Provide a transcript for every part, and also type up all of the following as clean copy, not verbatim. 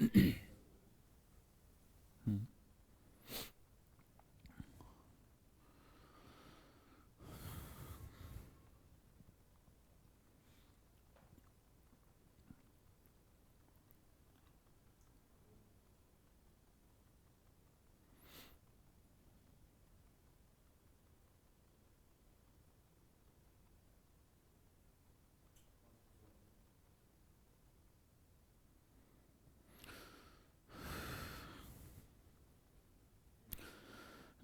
हम्म।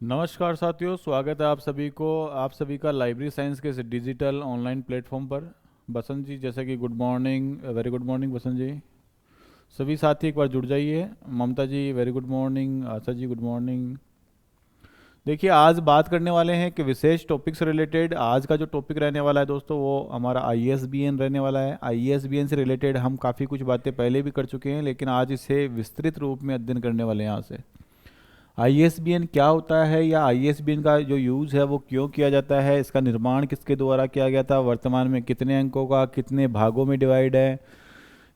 नमस्कार साथियों, स्वागत है आप सभी का लाइब्रेरी साइंस के इस डिजिटल ऑनलाइन प्लेटफॉर्म पर। बसंत जी, जैसे कि good morning, very good morning Basant ji. सभी साथी एक बार जुड़ जाइए। Mamata ji very good morning, Asha ji good morning. देखिए, आज बात करने वाले हैं कि विशेष टॉपिक से रिलेटेड। आज का जो टॉपिक रहने वाला है दोस्तों, वो हमारा आईएसबीएन रहने वाला है। आईएसबीएन से रिलेटेड हम काफ़ी कुछ बातें पहले भी कर चुके हैं, लेकिन आज इसे विस्तृत रूप में अध्ययन करने वाले हैं यहाँ से। आईएसबीएन क्या होता है, या आईएसबीएन का जो यूज़ है वो क्यों किया जाता है, इसका निर्माण किसके द्वारा किया गया था, वर्तमान में कितने अंकों का कितने भागों में डिवाइड है,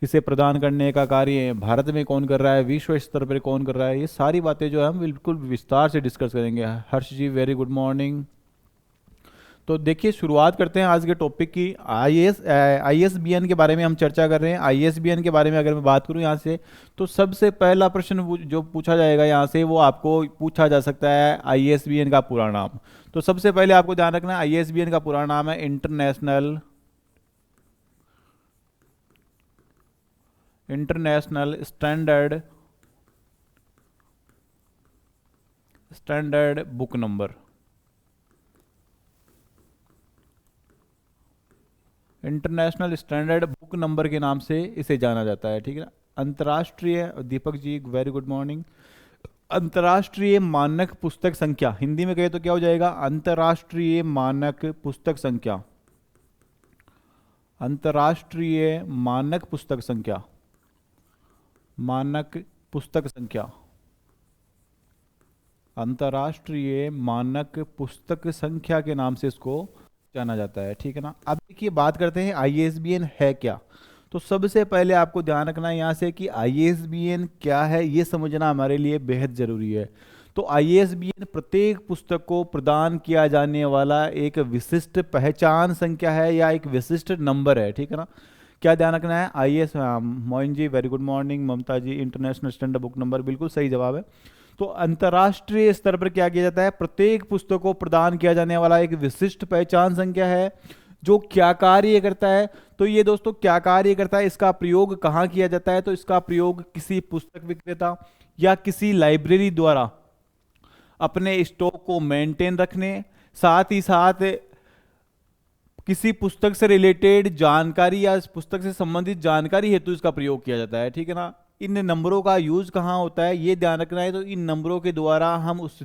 इसे प्रदान करने का कार्य भारत में कौन कर रहा है, विश्व स्तर पर कौन कर रहा है, ये सारी बातें जो है हम बिल्कुल विस्तार से डिस्कस करेंगे। हर्ष जी वेरी गुड मॉर्निंग। तो देखिए, शुरुआत करते हैं आज के टॉपिक की। आईएसबीएन के बारे में हम चर्चा कर रहे हैं। आईएसबीएन के बारे में अगर मैं बात करूं यहाँ से, तो सबसे पहला प्रश्न जो पूछा जाएगा यहाँ से, वो आपको पूछा जा सकता है आईएसबीएन का पूरा नाम। तो सबसे पहले आपको ध्यान रखना है, आईएसबीएन का पूरा नाम है international standard book number. International standard book number के नाम से इसे जाना जाता है, ठीक है ना। अंतर्राष्ट्रीय, Deepak ji very good morning. अंतर्राष्ट्रीय मानक पुस्तक संख्या, हिंदी में कहे तो क्या हो जाएगा, अंतर्राष्ट्रीय मानक पुस्तक संख्या। अंतर्राष्ट्रीय मानक पुस्तक संख्या, मानक पुस्तक संख्या, अंतर्राष्ट्रीय मानक पुस्तक संख्या के नाम से इसको जाना जाता है, ठीक है ना। अब देखिए, बात करते हैं आईएसबीएन है क्या। तो सबसे पहले आपको ध्यान रखना है यहाँ से कि आईएसबीएन क्या है, ये समझना हमारे लिए बेहद जरूरी है। तो आईएसबीएन प्रत्येक पुस्तक को प्रदान किया जाने वाला एक विशिष्ट पहचान संख्या है, या एक विशिष्ट नंबर है, ठीक है ना। क्या ध्यान रखना है, मोइन जी वेरी गुड मॉर्निंग, ममता जी इंटरनेशनल स्टैंडर्ड बुक नंबर, बिल्कुल सही जवाब है। तो अंतर्राष्ट्रीय स्तर पर क्या किया जाता है, प्रत्येक पुस्तक को प्रदान किया जाने वाला एक विशिष्ट पहचान संख्या है, जो क्या कार्य करता है। तो ये दोस्तों क्या कार्य करता है, इसका प्रयोग कहाँ किया जाता है, तो इसका प्रयोग किसी पुस्तक विक्रेता या किसी लाइब्रेरी द्वारा अपने स्टॉक को मेंटेन रखने, साथ ही साथ किसी पुस्तक से रिलेटेड जानकारी या इस पुस्तक से संबंधित जानकारी हेतु इसका प्रयोग किया जाता है, ठीक है ना। इन नंबरों का यूज कहाँ होता है, ये ध्यान रखना है। तो इन नंबरों के द्वारा हम उस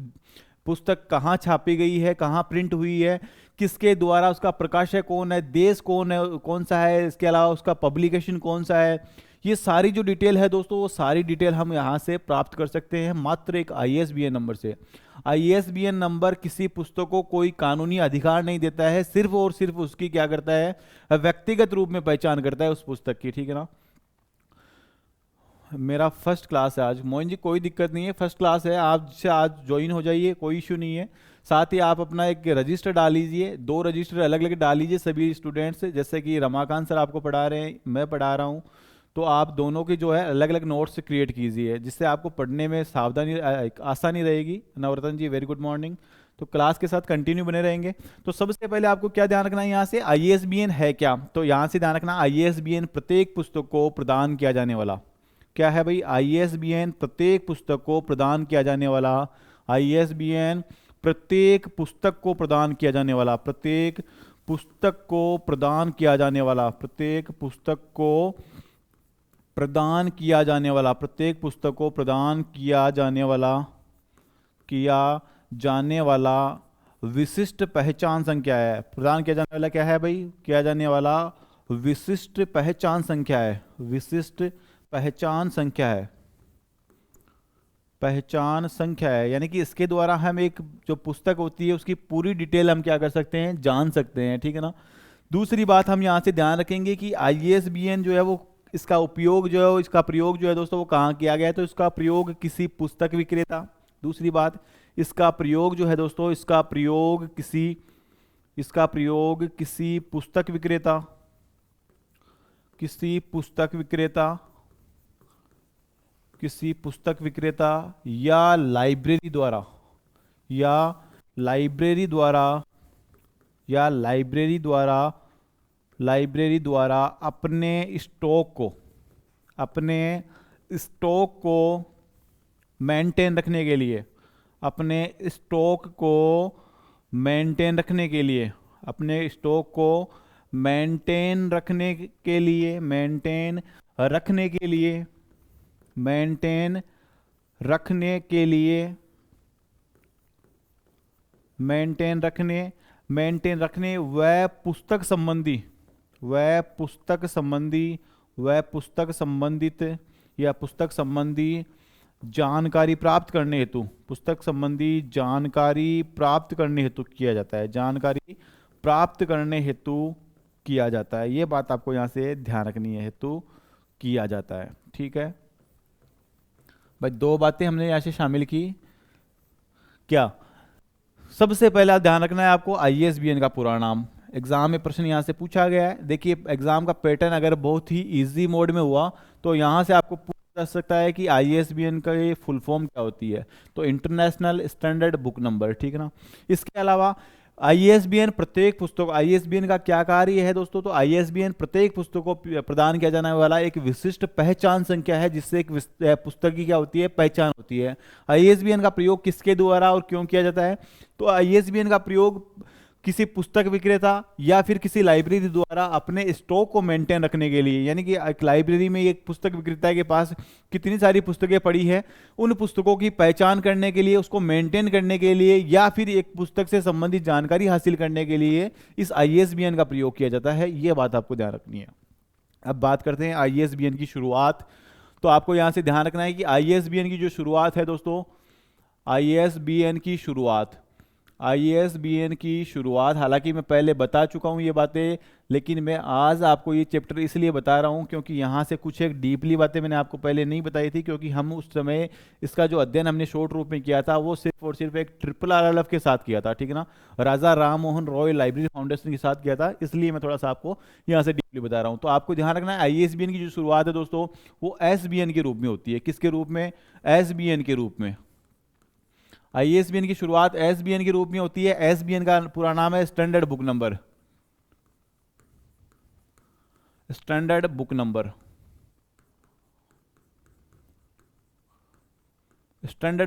पुस्तक कहाँ छापी गई है, कहाँ प्रिंट हुई है, किसके द्वारा, उसका प्रकाशक कौन है, देश कौन है, कौन सा है, इसके अलावा उसका पब्लिकेशन कौन सा है, ये सारी जो डिटेल है दोस्तों, वो सारी डिटेल हम यहाँ से प्राप्त कर सकते हैं मात्र एक आईएसबीएन नंबर से। आईएसबीएन नंबर किसी पुस्तक को कोई कानूनी अधिकार नहीं देता है, सिर्फ और सिर्फ उसकी क्या करता है, व्यक्तिगत रूप में पहचान करता है उस पुस्तक की, ठीक है ना। मेरा फर्स्ट क्लास है आज, मोइन जी कोई दिक्कत नहीं है, फर्स्ट क्लास है, आप से आज ज्वाइन हो जाइए, कोई इशू नहीं है। साथ ही आप अपना एक रजिस्टर डाल लीजिए, 2 रजिस्टर अलग अलग डाल लीजिए सभी स्टूडेंट्स, जैसे कि रमाकांत सर आपको पढ़ा रहे हैं, मैं पढ़ा रहा हूँ। तो आप दोनों की जो है अलग अलग नोट्स क्रिएट कीजिए, जिससे आपको पढ़ने में सावधानी आसानी रहेगी। नवरत्न जी वेरी गुड मॉर्निंग। तो क्लास के साथ कंटिन्यू बने रहेंगे। तो सबसे पहले आपको क्या ध्यान रखना है यहाँ से, आईएसबीएन है क्या। तो यहाँ से ध्यान रखना, आईएसबीएन प्रत्येक पुस्तक को प्रदान किया जाने वाला, क्या है भाई, आईएसबीएन प्रत्येक पुस्तक को प्रदान किया जाने वाला, आईएसबीएन प्रत्येक पुस्तक को प्रदान किया जाने वाला, प्रत्येक पुस्तक को प्रदान किया जाने वाला, प्रत्येक पुस्तक को प्रदान किया जाने वाला, प्रत्येक पुस्तक को प्रदान किया जाने वाला, किया जाने वाला विशिष्ट पहचान संख्या है। प्रदान किया जाने वाला क्या है भाई, किया जाने वाला विशिष्ट पहचान संख्या है, विशिष्ट पहचान संख्या है, पहचान संख्या है। यानी कि इसके द्वारा हम एक जो पुस्तक होती है उसकी पूरी डिटेल हम क्या कर सकते हैं, जान सकते हैं, ठीक है ना। दूसरी बात हम यहाँ से ध्यान रखेंगे कि आईएसबीएन जो है वो इसका उपयोग जो है, इसका प्रयोग जो है दोस्तों वो कहाँ किया गया है, तो इसका प्रयोग किसी पुस्तक विक्रेता, दूसरी बात इसका प्रयोग जो है दोस्तों, इसका प्रयोग किसी पुस्तक विक्रेता, किसी पुस्तक विक्रेता या लाइब्रेरी द्वारा, लाइब्रेरी द्वारा अपने स्टॉक को मेंटेन रखने के लिए, मेंटेन रखने के पुस्तक संबंधी जानकारी प्राप्त करने हेतु किया जाता है, ये बात आपको यहां से ध्यान रखनी है, हेतु किया जाता है। ठीक है भाई, दो बातें हमने यहां से शामिल की। क्या सबसे पहला ध्यान रखना है आपको ISBN का पूरा नाम, एग्जाम में प्रश्न यहां से पूछा गया है। देखिए एग्जाम का पैटर्न अगर बहुत ही इजी मोड में हुआ तो यहां से आपको पूछा जा सकता है कि ISBN का ये फुल फॉर्म क्या होती है, तो इंटरनेशनल स्टैंडर्ड बुक नंबर, ठीक है ना। इसके अलावा ISBN का क्या कार्य है दोस्तों, तो ISBN प्रत्येक पुस्तक को प्रदान किया जाने वाला एक विशिष्ट पहचान संख्या है, जिससे एक पुस्तक की क्या होती है, पहचान होती है। ISBN का प्रयोग किसके द्वारा और क्यों किया जाता है, तो ISBN का प्रयोग किसी पुस्तक विक्रेता या फिर किसी लाइब्रेरी द्वारा अपने स्टॉक को मेंटेन रखने के लिए, यानी कि एक लाइब्रेरी में एक पुस्तक विक्रेता के पास कितनी सारी पुस्तकें पड़ी है, उन पुस्तकों की पहचान करने के लिए, उसको मेंटेन करने के लिए, या फिर एक पुस्तक से संबंधित जानकारी हासिल करने के लिए इस ISBN का प्रयोग किया जाता है। ये बात आपको ध्यान रखनी है। अब बात करते हैं ISBN की शुरुआत। तो आपको यहां से ध्यान रखना है कि ISBN की जो शुरुआत है दोस्तों, ISBN की शुरुआत, हालांकि मैं पहले बता चुका हूं ये बातें, लेकिन मैं आज आपको ये चैप्टर इसलिए बता रहा हूं क्योंकि यहां से कुछ एक डीपली बातें मैंने आपको पहले नहीं बताई थी, क्योंकि हम उस समय इसका जो अध्ययन हमने शॉर्ट रूप में किया था वो सिर्फ और सिर्फ एक RRRF के साथ किया था, ठीक है ना, राजा राम मोहन रॉय लाइब्रेरी फाउंडेशन के साथ किया था, इसलिए मैं थोड़ा सा आपको यहाँ से डीपली बता रहा हूँ। तो आपको ध्यान रखना है ISBN की जो शुरुआत है दोस्तों वो SBN के रूप में होती है। किसके रूप में, SBN के रूप में। ISBN की शुरुआत SBN के रूप में होती है। SBN का पूरा नाम है standard book number, standard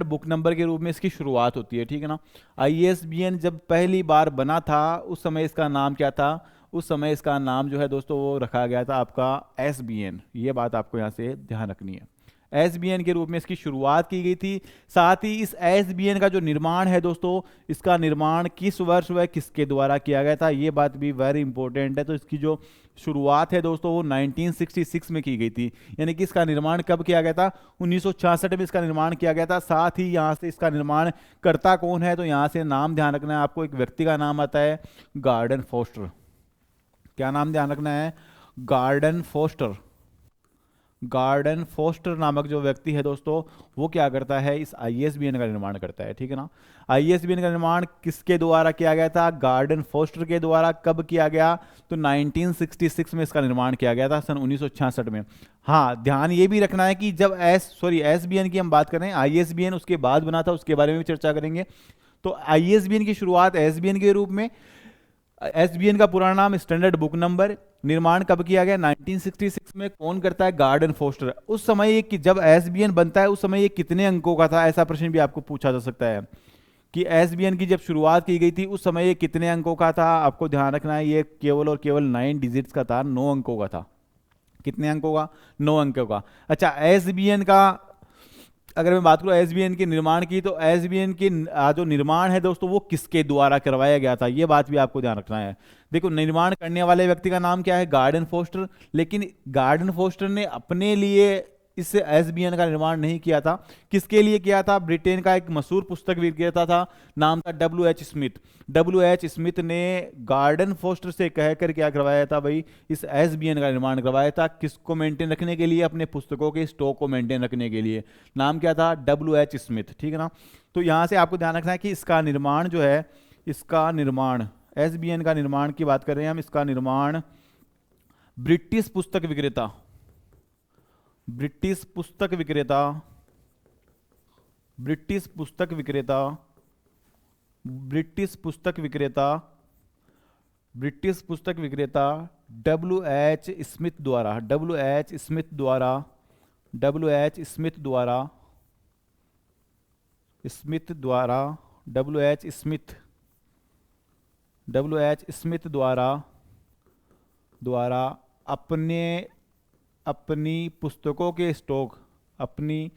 book number के रूप में इसकी शुरुआत होती है, ठीक है ना। ISBN जब पहली बार बना था उस समय इसका नाम क्या था, उस समय इसका नाम जो है दोस्तों वो रखा गया था आपका SBN। ये बात आपको यहां से ध्यान रखनी है, SBN के रूप में इसकी शुरुआत की गई थी। साथ ही इस SBN का जो निर्माण है दोस्तों, इसका निर्माण किस वर्ष व किसके द्वारा किया गया था, ये बात भी वेरी इंपॉर्टेंट है। तो इसकी जो शुरुआत है दोस्तों वो 1966 में की गई थी, यानी कि इसका निर्माण कब किया गया था, 1966 में इसका निर्माण किया गया था। साथ ही यहाँ से इसका निर्माण करता कौन है, तो यहाँ से नाम ध्यान रखना है आपको, एक व्यक्ति का नाम आता है गार्डन फोस्टर। क्या नाम ध्यान रखना है, गार्डन फोस्टर नामक जो व्यक्ति है दोस्तों वो क्या करता है, इस ISBN का निर्माण करता है, ठीक है ना। ISBN का निर्माण किसके द्वारा किया गया था, गार्डन फोस्टर के द्वारा। कब किया गया, तो 1966 में इसका निर्माण किया गया था, सन 1966 में। हाँ, ध्यान ये भी रखना है कि जब SBN की हम बात करें, ISBN उसके बाद बना था, उसके बारे में भी चर्चा करेंगे। तो ISBN की शुरुआत SBN के रूप में, SBN का पूरा नाम स्टैंडर्ड बुक नंबर, निर्माण कब किया गया, 1966 में। कौन करता है, गार्डन फोस्टर। उस समय ये जब SBN बनता है उस समय ये कितने अंकों का था, ऐसा प्रश्न भी आपको पूछा जा सकता है कि SBN की जब शुरुआत की गई थी उस समय ये कितने अंकों का था। आपको ध्यान रखना है ये केवल और केवल 9 डिजिट्स का था, 9 अंकों का था। कितने अंकों का, 9 अंकों का। अच्छा, SBN का अगर मैं बात करूं SBN के निर्माण की, तो SBN की जो निर्माण है दोस्तों वो किसके द्वारा करवाया गया था, ये बात भी आपको ध्यान रखना है। देखो, निर्माण करने वाले व्यक्ति का नाम क्या है, गार्डन फोस्टर। लेकिन गार्डन फोस्टर ने अपने लिए इस एसबीएन का निर्माण नहीं किया था। किसके लिए किया था? ब्रिटेन का एक मशहूर पुस्तक विक्रेता था, नाम था W.H. स्मिथ। W.H. स्मिथ ने गार्डन फोस्टर से कहकर क्या करवाया था भाई? इस एसबीएन का निर्माण करवाया था। किसको मेंटेन रखने के लिए? अपने पुस्तकों के स्टॉक को मेंटेन रखने के लिए। नाम क्या था? W.H. स्मिथ, ठीक है ना। तो यहां से आपको ध्यान रखना है कि इसका निर्माण जो है, इसका निर्माण, एसबीएन का निर्माण की बात कर रहे हैं हम, इसका निर्माण ब्रिटिश पुस्तक विक्रेता, ब्रिटिश पुस्तक विक्रेता, ब्रिटिश पुस्तक विक्रेता, ब्रिटिश पुस्तक विक्रेता, ब्रिटिश पुस्तक विक्रेता W.H. स्मिथ द्वारा, W.H. स्मिथ द्वारा, W.H. स्मिथ द्वारा, स्मिथ द्वारा, W.H. Smith, W.H. स्मिथ द्वारा अपने अपनी पुस्तकों के स्टॉक, अपनी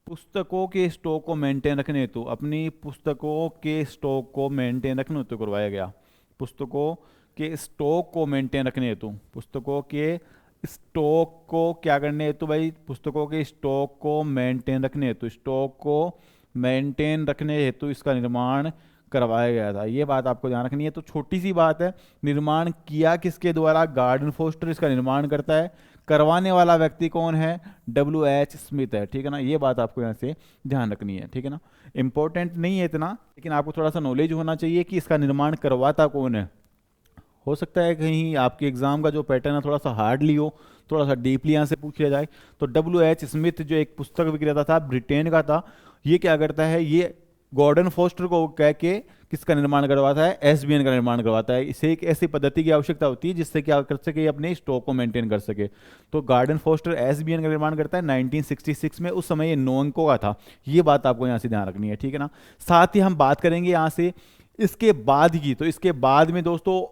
पुस्तकों के स्टॉक को मेंटेन रखने हेतु, अपनी पुस्तकों के स्टॉक को मेंटेन रखने हेतु करवाया गया। पुस्तकों के स्टॉक को मेंटेन रखने हेतु, पुस्तकों के स्टॉक को क्या करने हेतु भाई? पुस्तकों के स्टॉक को मेंटेन रखने हेतु, स्टॉक को मेंटेन रखने हेतु इसका निर्माण करवाया गया था। ये बात आपको ध्यान रखनी है। तो छोटी सी बात है, निर्माण किया किसके द्वारा? गार्डन फोस्टर इसका निर्माण करता है। करवाने वाला व्यक्ति कौन है? W.H. स्मिथ है, ठीक है ना। ये बात आपको यहाँ से ध्यान रखनी है, ठीक है ना। इंपॉर्टेंट नहीं है इतना, लेकिन आपको थोड़ा सा नॉलेज होना चाहिए कि इसका निर्माण करवाता कौन है। हो सकता है कहीं आपके एग्जाम का जो पैटर्न है थोड़ा सा हार्डली हो, थोड़ा सा डीपली यहाँ से पूछ लिया जाए। तो W.H. स्मिथ जो एक पुस्तक विक्रेता था, ब्रिटेन का था, ये क्या करता है? ये गॉर्डन फोस्टर को कह के किसका निर्माण करवाता है? एसबीएन का निर्माण करवाता है। इसे एक ऐसी पद्धति की आवश्यकता होती है जिससे क्या कर सके? अपने स्टॉक को मेंटेन कर सके। तो गार्डन फोस्टर एसबीएन का निर्माण करता है 1966 में। उस समय ये 9 अंकों का था। ये बात आपको यहाँ से ध्यान रखनी है, ठीक है ना। साथ ही हम बात करेंगे यहाँ से इसके बाद की। तो इसके बाद में दोस्तों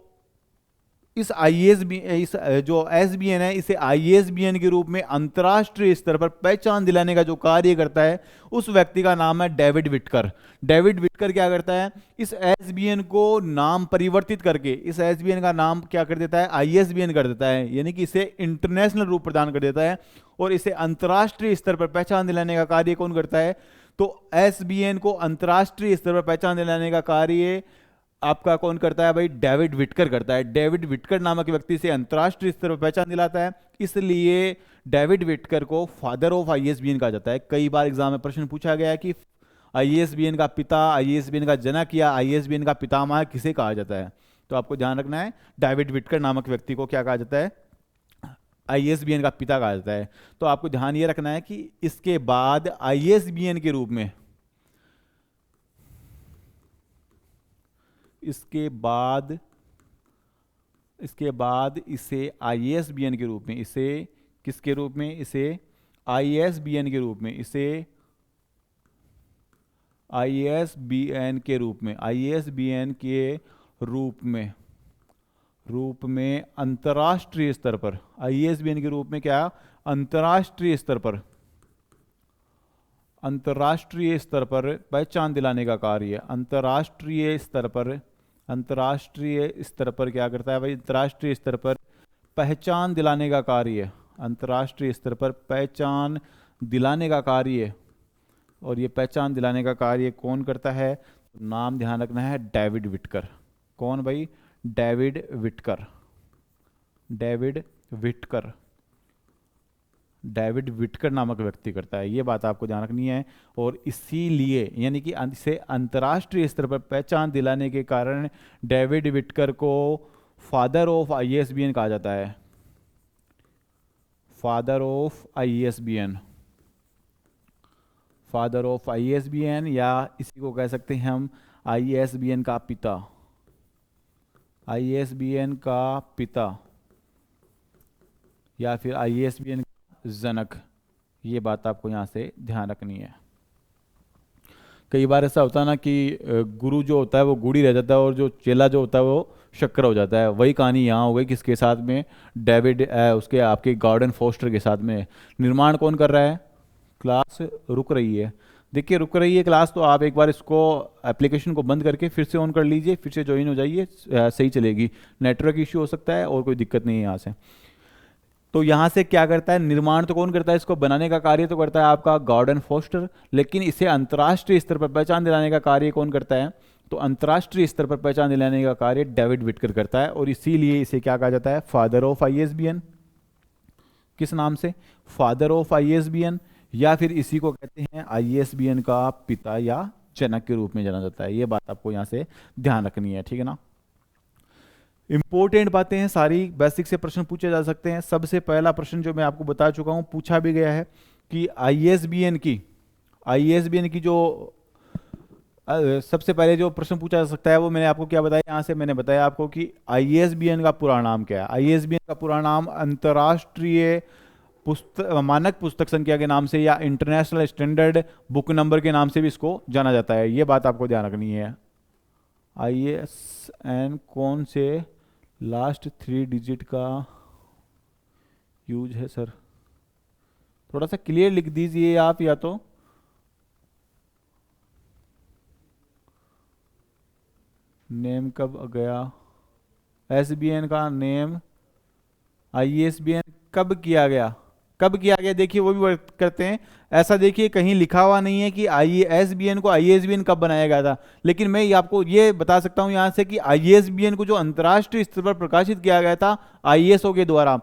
इस जो एसबीएन है, इसे आईएसबीएन के रूप में अंतर्राष्ट्रीय स्तर पर पहचान दिलाने का जो कार्य करता है, उस व्यक्ति का नाम है डेविड विटकर। डेविड विटकर क्या करता है? इस एसबीएन को नाम परिवर्तित करके इस एसबीएन का नाम क्या कर देता है? आईएसबीएन कर देता है, यानी कि इसे इंटरनेशनल रूप प्रदान कर देता है और इसे अंतर्राष्ट्रीय स्तर पर पहचान दिलाने का कार्य कौन करता है? तो एसबीएन को अंतर्राष्ट्रीय स्तर पर पहचान दिलाने का कार्य आपका कौन करता है भाई? डेविड विटकर करता है। डेविड विटकर नामक व्यक्ति से अंतर्राष्ट्रीय स्तर पर पहचान दिलाता है, इसलिए डेविड विटकर को फादर ऑफ आईएसबीएन कहा जाता है। कई बार एग्जाम में प्रश्न पूछा गया है कि आईएसबीएन का पिता, आईएसबीएन का जनक या आईएसबीएन का पितामह किसे कहा जाता है? तो आपको ध्यान रखना है, डेविड विटकर नामक व्यक्ति को क्या कहा जाता है? आईएसबीएन का पिता कहा जाता है। तो आपको ध्यान ये रखना है कि इसके बाद आईएसबीएन के रूप में, इसके बाद इसे आईएसबीएन के रूप में, इसे किसके रूप में? इसे आईएसबीएन के रूप में, इसे आईएसबीएन के रूप में, आईएसबीएन के रूप में अंतर्राष्ट्रीय स्तर पर, आईएसबीएन के रूप में क्या? अंतर्राष्ट्रीय स्तर पर, अंतर्राष्ट्रीय स्तर पर पहचान दिलाने का कार्य, अंतर्राष्ट्रीय स्तर पर, अंतर्राष्ट्रीय स्तर पर क्या करता है भाई? अंतर्राष्ट्रीय स्तर पर पहचान दिलाने का कार्य, अंतर्राष्ट्रीय स्तर पर पहचान दिलाने का कार्य। और ये पहचान दिलाने का कार्य कौन करता है? नाम ध्यान रखना है, डेविड विटकर। कौन भाई? David Whittaker, David Whittaker, David Whittaker नामक व्यक्ति करता है। ये बात आपको ध्यान रखनी है। और इसीलिए यानी कि इसे अंतर्राष्ट्रीय स्तर पर पहचान दिलाने के कारण डेविड विटकर को फादर ऑफ आईएसबीएन कहा जाता है, father of ISBN, father of ISBN, या इसी को कह सकते हैं हम आईएसबीएन का पिता, आईएसबीएन का पिता, या फिर आईएसबीएन का जनक। ये बात आपको यहाँ से ध्यान रखनी है। कई बार ऐसा होता है ना कि गुरु जो होता है वो गुड़ी रह जाता है और जो चेला जो होता है वो शक्कर हो जाता है। वही कहानी यहाँ हो गई, किसके साथ में? डेविड उसके आपके गॉर्डन फोस्टर के साथ में। निर्माण कौन कर रहा है? क्लास रुक रही है, देखिए रुक रही है क्लास, तो आप एक बार इसको एप्लीकेशन को बंद करके फिर से ऑन कर लीजिए, फिर से ज्वाइन हो जाइए, सही चलेगी। नेटवर्क इश्यू हो सकता है और कोई दिक्कत नहीं है यहाँ से। तो यहाँ से क्या करता है, निर्माण तो कौन करता है, इसको बनाने का कार्य तो करता है आपका गॉर्डन फोस्टर, लेकिन इसे अंतर्राष्ट्रीय स्तर पर पहचान दिलाने का कार्य कौन करता है, तो अंतर्राष्ट्रीय स्तर पर पहचान दिलाने का कार्य डेविड विटकर करता है, और इसीलिए इसे क्या कहा जाता है, फादर ऑफ आईएसबीएन। किस नाम से, फादर ऑफ आईएसबीएन, या फिर इसी को कहते हैं आईएसबीएन का पिता या जनक के रूप में जाना जाता है। ये बात आपको यहाँ से ध्यान रखनी है, ठीक है ना। इंपॉर्टेंट बातें हैं सारी, बेसिक से प्रश्न पूछे जा सकते हैं। सबसे पहला प्रश्न जो मैं आपको बता चुका हूं, पूछा भी गया है कि आईएसबीएन की जो सबसे पहले जो प्रश्न पूछा जा सकता है वो मैंने आपको क्या बताया, यहाँ से मैंने बताया आपको कि आईएसबीएन का पूरा नाम क्या है। आईएसबीएन का पूरा नाम अंतर्राष्ट्रीय मानक पुस्तक संख्या के नाम से या इंटरनेशनल स्टैंडर्ड बुक नंबर के नाम से भी इसको जाना जाता है। ये बात आपको ध्यान रखनी है। आईएसएन कौन से लास्ट 3 डिजिट का यूज है सर, थोड़ा सा क्लियर लिख दीजिए आप, या तो नेम कब गया, एसबीएन का नेम आईएसबीएन कब किया गया, देखिए वो भी करते हैं। ऐसा देखिए कहीं लिखा हुआ नहीं है कि आईएसबीएन को आईएसबीएन कब बनाया गया था, लेकिन मैं आपको ये बता सकता हूं यहां से कि आईएसबीएन को जो अंतर्राष्ट्रीय स्तर पर प्रकाशित किया गया था आईएसओ के द्वारा,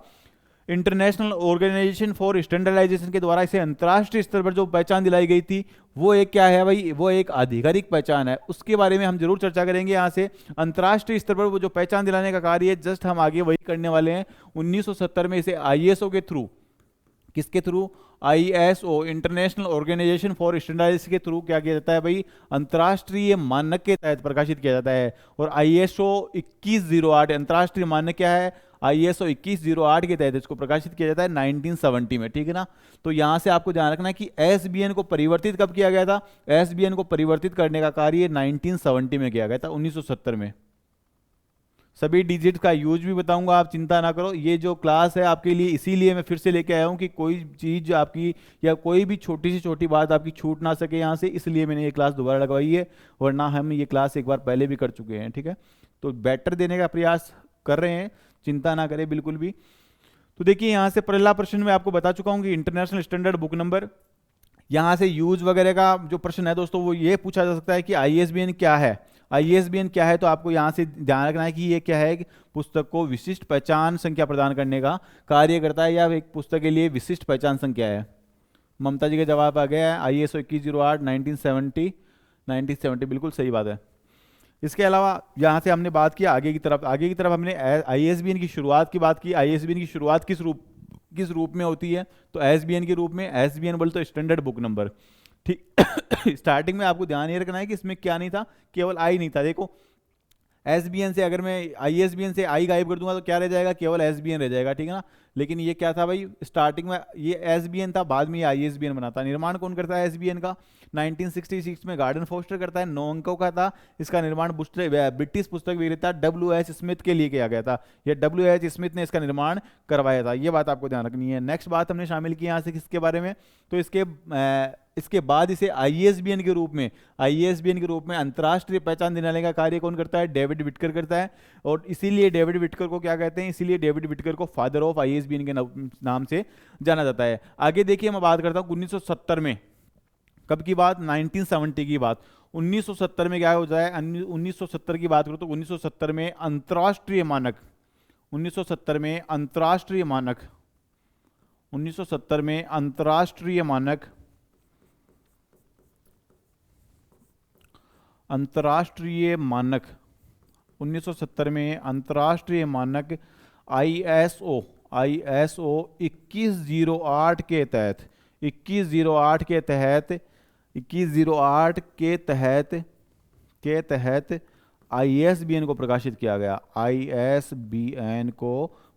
इंटरनेशनल ऑर्गेनाइजेशन फॉर स्टैंडर्डाइजेशन के द्वारा इसे अंतर्राष्ट्रीय स्तर पर जो पहचान दिलाई गई थी, वो एक क्या है भाई, वो एक आधिकारिक पहचान है। उसके बारे में हम जरूर चर्चा करेंगे। यहाँ से अंतर्राष्ट्रीय स्तर पर वो जो पहचान दिलाने का कार्य है, जस्ट हम आगे वही करने वाले हैं। 1970 में इसे आईएसओ के थ्रू, किसके थ्रू, ISO international organisation for standardisation के थ्रू क्या किया जाता है भाई, अंतर्राष्ट्रीय मानक के तहत प्रकाशित किया जाता है। और आईएसओ 2108 अंतर्राष्ट्रीय मानक क्या है, आईएसओ 2108 के तहत इसको प्रकाशित किया जाता है 1970 में, ठीक है ना। तो यहां से आपको ध्यान रखना है कि एसबीएन को परिवर्तित कब किया गया था, एसबीएन को परिवर्तित करने का कार्य 1970 में किया गया था, 1970 में। सभी डिजिट का यूज भी बताऊंगा, आप चिंता ना करो। ये जो क्लास है आपके लिए इसीलिए मैं फिर से लेके आया हूं कि कोई चीज आपकी या कोई भी छोटी से छोटी बात आपकी छूट ना सके यहाँ से, इसलिए मैंने ये क्लास दोबारा लगवाई है, वरना हम ये क्लास एक बार पहले भी कर चुके हैं, ठीक है। तो बेटर देने का प्रयास कर रहे हैं, चिंता ना करें बिल्कुल भी। तो देखिए यहाँ से पहला प्रश्न मैं आपको बता चुका हूँ कि इंटरनेशनल स्टैंडर्ड बुक नंबर, यहाँ से यूज वगैरह का जो प्रश्न है दोस्तों वो ये पूछा जा सकता है कि आईएसबीएन क्या है। आईएसबीएन क्या है, तो आपको यहाँ से ध्यान रखना है कि ये क्या है, कि पुस्तक को विशिष्ट पहचान संख्या प्रदान करने का कार्य करता है, या एक पुस्तक के लिए विशिष्ट पहचान संख्या है। ममता जी का जवाब आ गया है, आईएसओ 2108 1970 बिल्कुल सही बात है। इसके अलावा यहाँ से हमने बात की आगे की तरफ हमने आईएसबीएन की शुरुआत की बात की। आईएसबीएन की शुरुआत किस रूप में होती है, तो एसबीएन के रूप में। एसबीएन बोले तो स्टैंडर्ड बुक नंबर, ठीक। स्टार्टिंग में आपको ध्यान ये रखना है कि इसमें क्या नहीं था, केवल आई नहीं था। देखो एसबीएन से अगर मैं आईएसबीएन से आई गायब कर दूंगा तो क्या रह जाएगा, केवल एसबीएन रह जाएगा, ठीक है ना। लेकिन ये क्या था भाई, स्टार्टिंग में ये एसबीएन था, बाद में ये आईएसबीएन बना था। निर्माण कौन करता है एसबीएन का, 1966 में गार्डन फोस्टर करता है, 9 अंकों का था। इसका निर्माण ब्रिटिश पुस्तक विक्रेता डब्ल्यू.एच. स्मिथ के लिए किया गया था। यह डब्ल्यू.एच. स्मिथ ने इसका निर्माण करवाया था, ये बात आपको ध्यान रखनी है। नेक्स्ट बात हमने शामिल की यहाँ से किसके बारे में, तो इसके बाद इसे आईएसबीएन के रूप में अंतर्राष्ट्रीय पहचान दिलाने का कार्य कौन करता है, डेविड विटकर करता है। और इसीलिए डेविड विटकर को क्या कहते हैं, इसीलिए डेविड विटकर को फादर ऑफ आईएसबीएन के नाम से जाना जाता है। आगे देखिए मैं बात करता हूं 1970 में, कब की बात, 1970 की बात। 1970 में क्या होता है, 1970 की बात करो तो 1970 में अंतर्राष्ट्रीय मानक 1970 में अंतर्राष्ट्रीय मानक आईएसओ 2108 के तहत आईएसबीएन को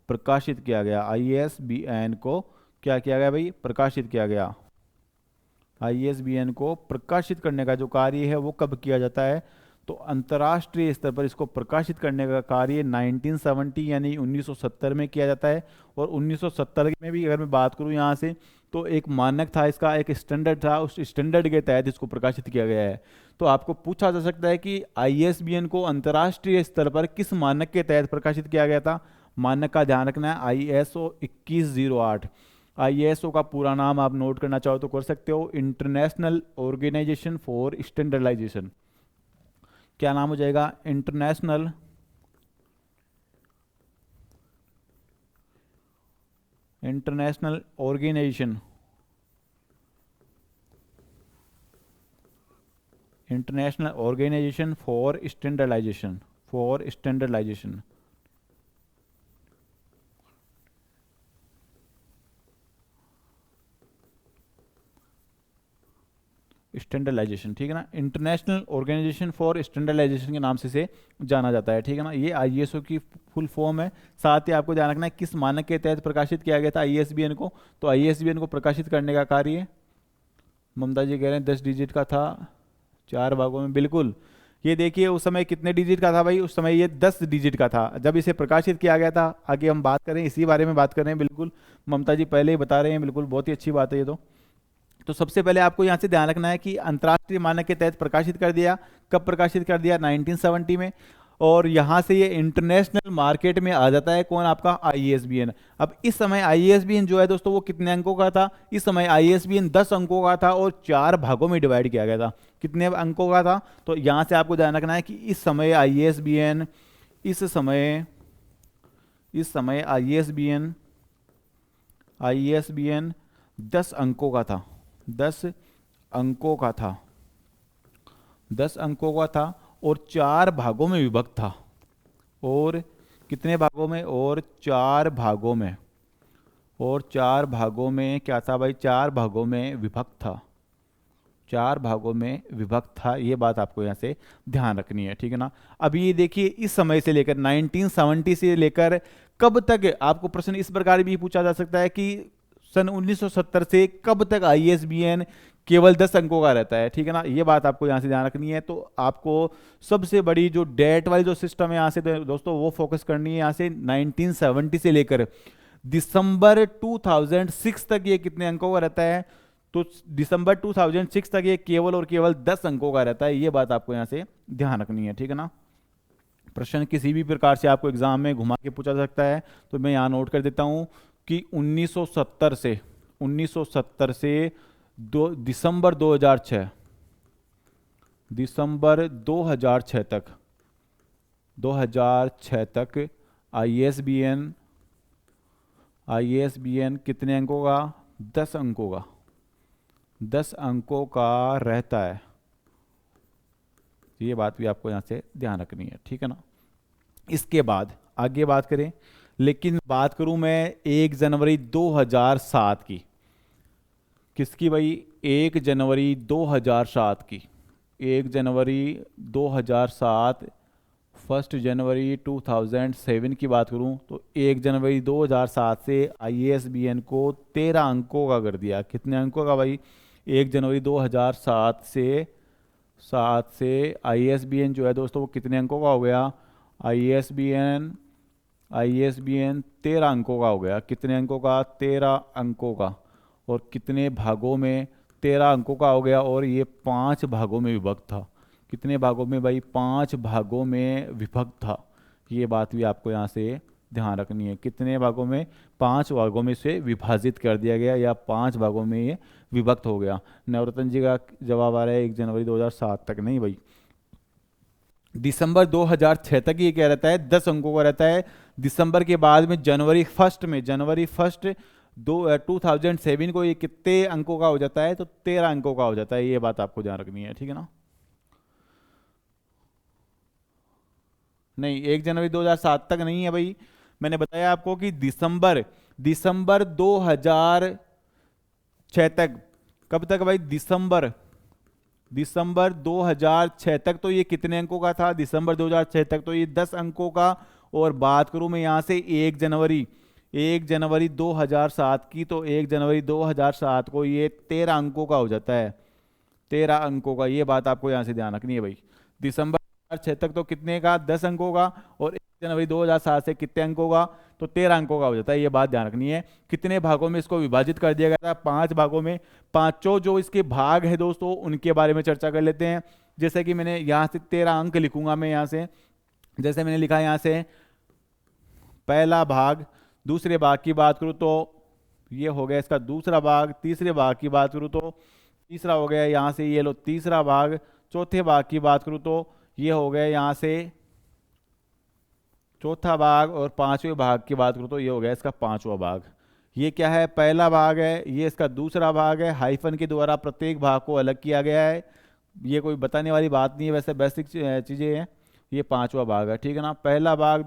प्रकाशित किया गया। आईएसबीएन को क्या किया गया भाई, प्रकाशित किया गया। आईएसबीएन को प्रकाशित करने का जो कार्य है वो कब किया जाता है, तो अंतर्राष्ट्रीय स्तर पर इसको प्रकाशित करने का कार्य 1970 यानी 1970 में किया जाता है। और 1970 में भी अगर मैं बात करूं यहाँ से, तो एक मानक था इसका, एक स्टैंडर्ड था, उस स्टैंडर्ड के तहत इसको प्रकाशित किया गया है। तो आपको पूछा जा सकता है कि आईएसबीएन को अंतर्राष्ट्रीय स्तर पर किस मानक के तहत प्रकाशित किया गया था। मानक का ध्यान रखना है ISO 2108। ISO का पूरा नाम आप नोट करना चाहो तो कर सकते हो, इंटरनेशनल ऑर्गेनाइजेशन फॉर स्टैंडर्डाइजेशन। क्या नाम हो जाएगा? International international organisation international organisation for standardisation, for standardisation. Standardisation, ठीक है ना, इंटरनेशनल ऑर्गेनाइजेशन फॉर स्टैंडर्डाइजेशन के नाम से इसे जाना जाता है, ठीक है ना। ये ISO की फुल फॉर्म है। साथ ही आपको ध्यान रखना है किस मानक के तहत प्रकाशित किया गया था ISBN को। तो ISBN को प्रकाशित करने का कार्य, ममता जी कह रहे हैं 10 डिजिट का था, 4 भागों में, बिल्कुल। ये देखिए उस समय कितने डिजिट का था भाई? उस समय ये 10 डिजिट का था जब इसे प्रकाशित किया गया था। आगे हम बात करें, इसी बारे में बात कर रहे हैं, बिल्कुल ममता जी पहले ही बता रहे हैं, बिल्कुल बहुत ही अच्छी बात है ये तो सबसे पहले आपको यहाँ से ध्यान रखना है कि अंतर्राष्ट्रीय मानक के तहत प्रकाशित कर दिया। कब प्रकाशित कर दिया? 1970 में। और यहाँ से ये इंटरनेशनल मार्केट में आ जाता है कौन? आपका ISBN। अब इस समय ISBN जो है दोस्तों वो कितने अंकों का था? इस समय ISBN 10 अंकों का था और 4 भागों में डिवाइड किया गया था। कितने अंकों का था? तो यहाँ से आपको ध्यान रखना है कि इस समय ISBN ISBN 10 अंकों का था, 10 अंकों का था, 10 अंकों का था और 4 भागों में विभक्त था। और कितने भागों में? और 4 भागों में। और 4 भागों में क्या था भाई? 4 भागों में विभक्त था, 4 भागों में विभक्त था। ये बात आपको यहाँ से ध्यान रखनी है, ठीक है ना। अब ये देखिए इस समय से लेकर 1970 से लेकर कब तक, आपको प्रश्न इस प्रकार भी पूछा जा सकता है कि सन 1970 से कब तक ISBN केवल 10 अंकों का रहता है, ठीक है ना। ये बात आपको यहाँ से ध्यान रखनी है। तो आपको सबसे बड़ी जो डेट वाली जो सिस्टम है यहाँ से दोस्तों वो फोकस करनी है। यहाँ से 1970 से लेकर दिसंबर 2006 तक ये कितने अंकों का रहता है? तो दिसंबर 2006 तक ये केवल और केवल 10 अंकों का रहता है। ये बात आपको यहाँ से ध्यान रखनी है, ठीक है ना। प्रश्न किसी भी प्रकार से आपको एग्जाम में घुमा के पूछा जा सकता है। तो मैं यहाँ नोट कर देता हूँ कि 1970 से दिसंबर 2006 तक ISBN कितने अंकों का? 10 अंकों का, 10 अंकों का रहता है। ये बात भी आपको यहाँ से ध्यान रखनी है, ठीक है ना। इसके बाद आगे बात करें, लेकिन बात करूं मैं 1 जनवरी 2007 की। किसकी भाई? 1 जनवरी 2007 की। 1 जनवरी 2007, 1 जनवरी 2007 की बात करूं तो 1 जनवरी 2007 से ISBN को 13 अंकों का कर दिया। कितने अंकों का भाई? 1 जनवरी 2007 से ISBN जो है दोस्तों वो कितने अंकों का हो गया? ISBN 13 अंकों का हो गया। कितने अंकों का? 13 अंकों का। और कितने भागों में? 13 अंकों का हो गया और ये 5 भागों में विभक्त था। कितने भागों में भाई? 5 भागों में विभक्त था। ये बात भी आपको यहाँ से ध्यान रखनी है। कितने भागों में? 5 भागों में से विभाजित कर दिया गया या 5 भागों में ये विभक्त हो गया। नवरत्न जी का जवाब आ रहा है 1 जनवरी 2007 तक। नहीं भाई, दिसंबर 2006 तक ये क्या रहता है? 10 अंकों का रहता है। दिसंबर के बाद में जनवरी फर्स्ट 2007 को ये कितने अंकों का हो जाता है? तो 13 अंकों का हो जाता है। ये बात आपको ध्यान रखनी है, ठीक है ना। नहीं, 1 जनवरी 2007 तक नहीं है भाई। मैंने बताया आपको कि दिसंबर 2006 तक। कब तक भाई? दिसंबर 2006 तक तो ये कितने अंकों का था? दिसंबर 2006 तक तो ये 10 अंकों का। और बात करूं मैं यहां से 1 जनवरी 2007 की, तो 1 जनवरी 2007 को ये 13 अंकों का हो जाता है। 13 अंकों का। ये बात आपको यहां से ध्यान रखनी है भाई। दिसंबर 2006 तक तो कितने का? 10 अंकों का। और 1 जनवरी 2007 से कितने अंकों का? तो 13 अंकों का हो जाता है। ये बात ध्यान रखनी है। कितने भागों में इसको विभाजित कर दिया गया था? 5 भागों में। पांचों जो इसके भाग है दोस्तों उनके बारे में चर्चा कर लेते हैं। जैसे कि मैंने यहाँ से 13 अंक लिखूंगा मैं यहाँ से। जैसे मैंने लिखा यहाँ से पहला भाग, दूसरे भाग की बात करूँ तो ये हो गया इसका दूसरा भाग, तीसरे भाग की बात करूँ तो तीसरा हो गया यहाँ से, ये लो तीसरा भाग, चौथे भाग की बात करूँ तो ये हो गया यहाँ से चौथा भाग, और पांचवें भाग की बात करूँ तो ये हो गया इसका पांचवा भाग। ये क्या है, पहला भाग है, ये इसका दूसरा भाग है, हाइफन के द्वारा प्रत्येक भाग को अलग किया गया है। ये कोई बताने वाली बात नहीं है, वैसे बेसिक चीज़ें हैं। ये पांचवा भाग है, ठीक है ना, पहला भाग,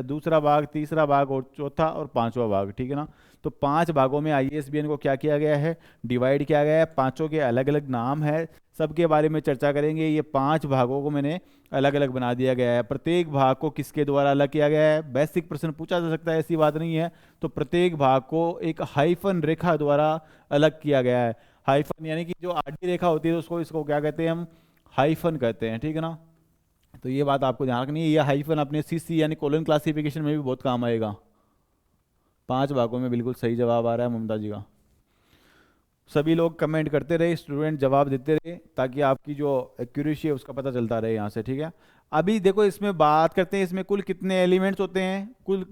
दूसरा भाग, तीसरा भाग और चौथा और पांचवा भाग, ठीक है ना। तो पांच भागों में आईएसबीएन को क्या किया गया है, डिवाइड किया गया है। पांचों के अलग अलग नाम है, सबके बारे में चर्चा करेंगे। ये पांच भागों को मैंने अलग अलग बना दिया गया है। प्रत्येक भाग को किसके द्वारा अलग किया गया है, बेसिक प्रश्न पूछा जा सकता है, ऐसी बात नहीं है। तो प्रत्येक भाग को एक हाइफन रेखा द्वारा अलग किया गया है। हाइफन यानी कि जो आडी रेखा होती है उसको, इसको क्या कहते हैं हम, हाइफन कहते हैं, ठीक है ना। तो ये बात आपको ध्यान रखनी है, ये हाइफन अपने सीसी यानी कोलन क्लासिफिकेशन में भी बहुत काम आएगा। पांच भागों में बिल्कुल सही जवाब आ रहा है ममता जी का। सभी लोग कमेंट करते रहे, स्टूडेंट जवाब देते रहे, ताकि आपकी जो एक्यूरेसी है उसका पता चलता रहे यहाँ से, ठीक है। अभी देखो इसमें बात करते हैं, इसमें कुल कितने एलिमेंट्स होते हैं। कुल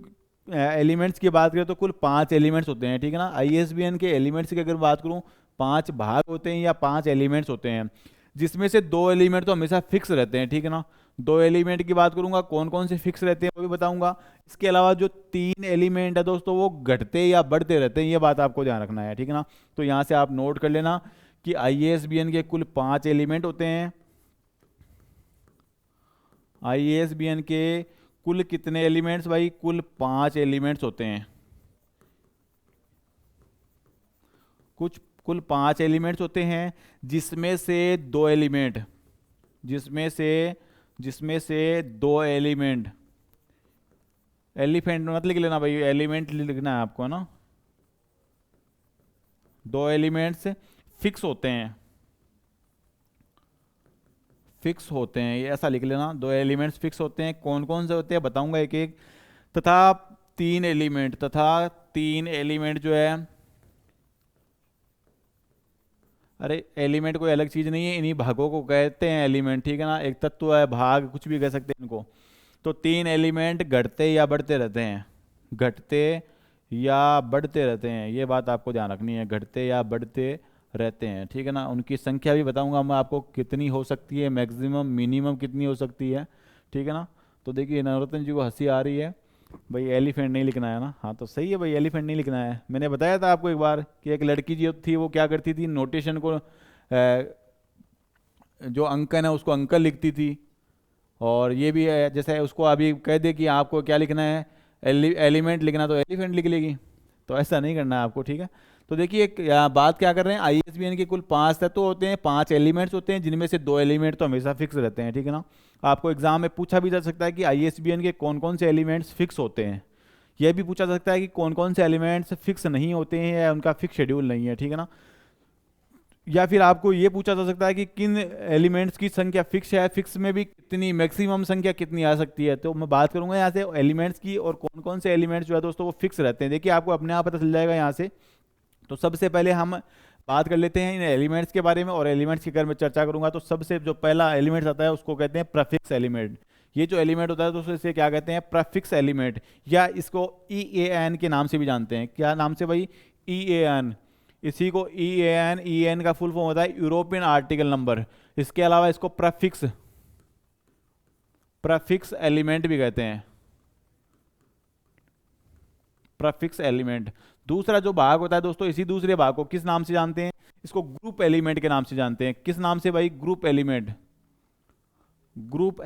एलिमेंट्स की बात करें तो कुल 5 एलिमेंट्स होते हैं, ठीक है ना। आईएसबीएन के एलिमेंट्स की अगर बात करूँ, 5 भाग होते हैं या 5 एलिमेंट्स होते हैं, जिसमें से 2 एलिमेंट तो हमेशा फिक्स रहते हैं, ठीक है ना। 2 एलिमेंट की बात करूंगा, कौन कौन से फिक्स रहते हैं वो भी बताऊंगा। इसके अलावा जो 3 एलिमेंट है दोस्तों, वो घटते या बढ़ते रहते हैं, ये बात आपको ध्यान रखना है, ठीक है ना। तो यहाँ से आप नोट कर लेना कि आईएसबीएन के कुल 5 एलिमेंट होते हैं। आईएसबीएन के कुल कितने एलिमेंट्स भाई, कुल 5 एलिमेंट्स होते हैं। कुल 5 एलिमेंट्स होते हैं, जिसमें से 2 एलिमेंट, जिसमें से 2 एलिमेंट, एलिफेंट मत लिख लेना भाई, एलिमेंट लिखना है आपको ना। 2 एलिमेंट्स फिक्स होते हैं, ये ऐसा लिख लेना। 2 एलिमेंट्स फिक्स होते हैं, कौन कौन से होते हैं बताऊंगा एक एक। तथा 3 एलिमेंट जो है, अरे एलिमेंट कोई अलग चीज नहीं है, इन्हीं भागों को कहते हैं एलिमेंट, ठीक है ना। एक तत्व है, भाग, कुछ भी कह सकते हैं इनको। तो 3 एलिमेंट घटते या बढ़ते रहते हैं, घटते या बढ़ते रहते हैं, ये बात आपको ध्यान रखनी है, घटते या बढ़ते रहते हैं, ठीक है ना। उनकी संख्या भी बताऊंगा मैं आपको कितनी हो सकती है, मैक्सिमम मिनिमम कितनी हो सकती है, ठीक है ना। तो देखिए नवरत्न जी को हंसी आ रही है, भाई एलिफेंट नहीं लिखना है ना। हाँ तो सही है भाई, एलिफेंट नहीं लिखना है। मैंने बताया था आपको एक बार कि एक लड़की जो थी वो क्या करती थी, नोटेशन को जो अंकन है उसको अंकल लिखती थी। और ये भी है, जैसे उसको अभी कह दे कि आपको क्या लिखना है, एलिमेंट लिखना, तो एलिफेंट लिख लेगी। तो ऐसा नहीं करना है आपको, ठीक है। तो देखिए एक बात क्या कर रहे हैं, आईएसबीएन के कुल 5 तत्व होते हैं, 5 एलिमेंट्स होते हैं, जिनमें से 2 एलिमेंट तो हमेशा फिक्स रहते हैं, ठीक है ना। आपको एग्जाम में पूछा भी जा सकता है कि आईएसबीएन के कौन कौन से एलिमेंट्स फिक्स होते हैं। यह भी पूछा जा सकता है कि कौन कौन से एलिमेंट्स फिक्स नहीं होते हैं या उनका फिक्स शेड्यूल नहीं है, ठीक है ना। या फिर आपको ये पूछा जा सकता है कि किन एलिमेंट्स की संख्या फिक्स है, फिक्स में भी कितनी मैक्सिमम संख्या कितनी आ सकती है। तो मैं बात करूंगा यहाँ से एलिमेंट्स की, और कौन कौन से एलिमेंट्स जो है दोस्तों वो फिक्स रहते हैं। देखिए आपको अपने आप पता चल जाएगा यहाँ से। तो सबसे पहले हम बात कर लेते हैं इन एलिमेंट्स के बारे में, और एलिमेंट्स की अगर मैं चर्चा करूंगा तो सबसे जो पहला एलिमेंट आता है उसको कहते हैं प्रीफिक्स एलिमेंट। ये जो एलिमेंट होता है दोस्तों इसे क्या कहते हैं, प्रीफिक्स एलिमेंट, या इसको EAN के नाम से भी जानते हैं। क्या नाम से भाई, EAN। इसी को EAN का फुल फॉर्म होता है यूरोपियन आर्टिकल नंबर। इसके अलावा इसको प्रीफिक्स एलिमेंट भी कहते हैं, प्रीफिक्स एलिमेंट। दूसरा जो भाग होता है दोस्तों, इसी दूसरे भाग को किस नाम से जानते हैं, इसको ग्रुप एलिमेंट के नाम से जानते हैं। किस नाम से भाई, ग्रुप एलिमेंट, ग्रुप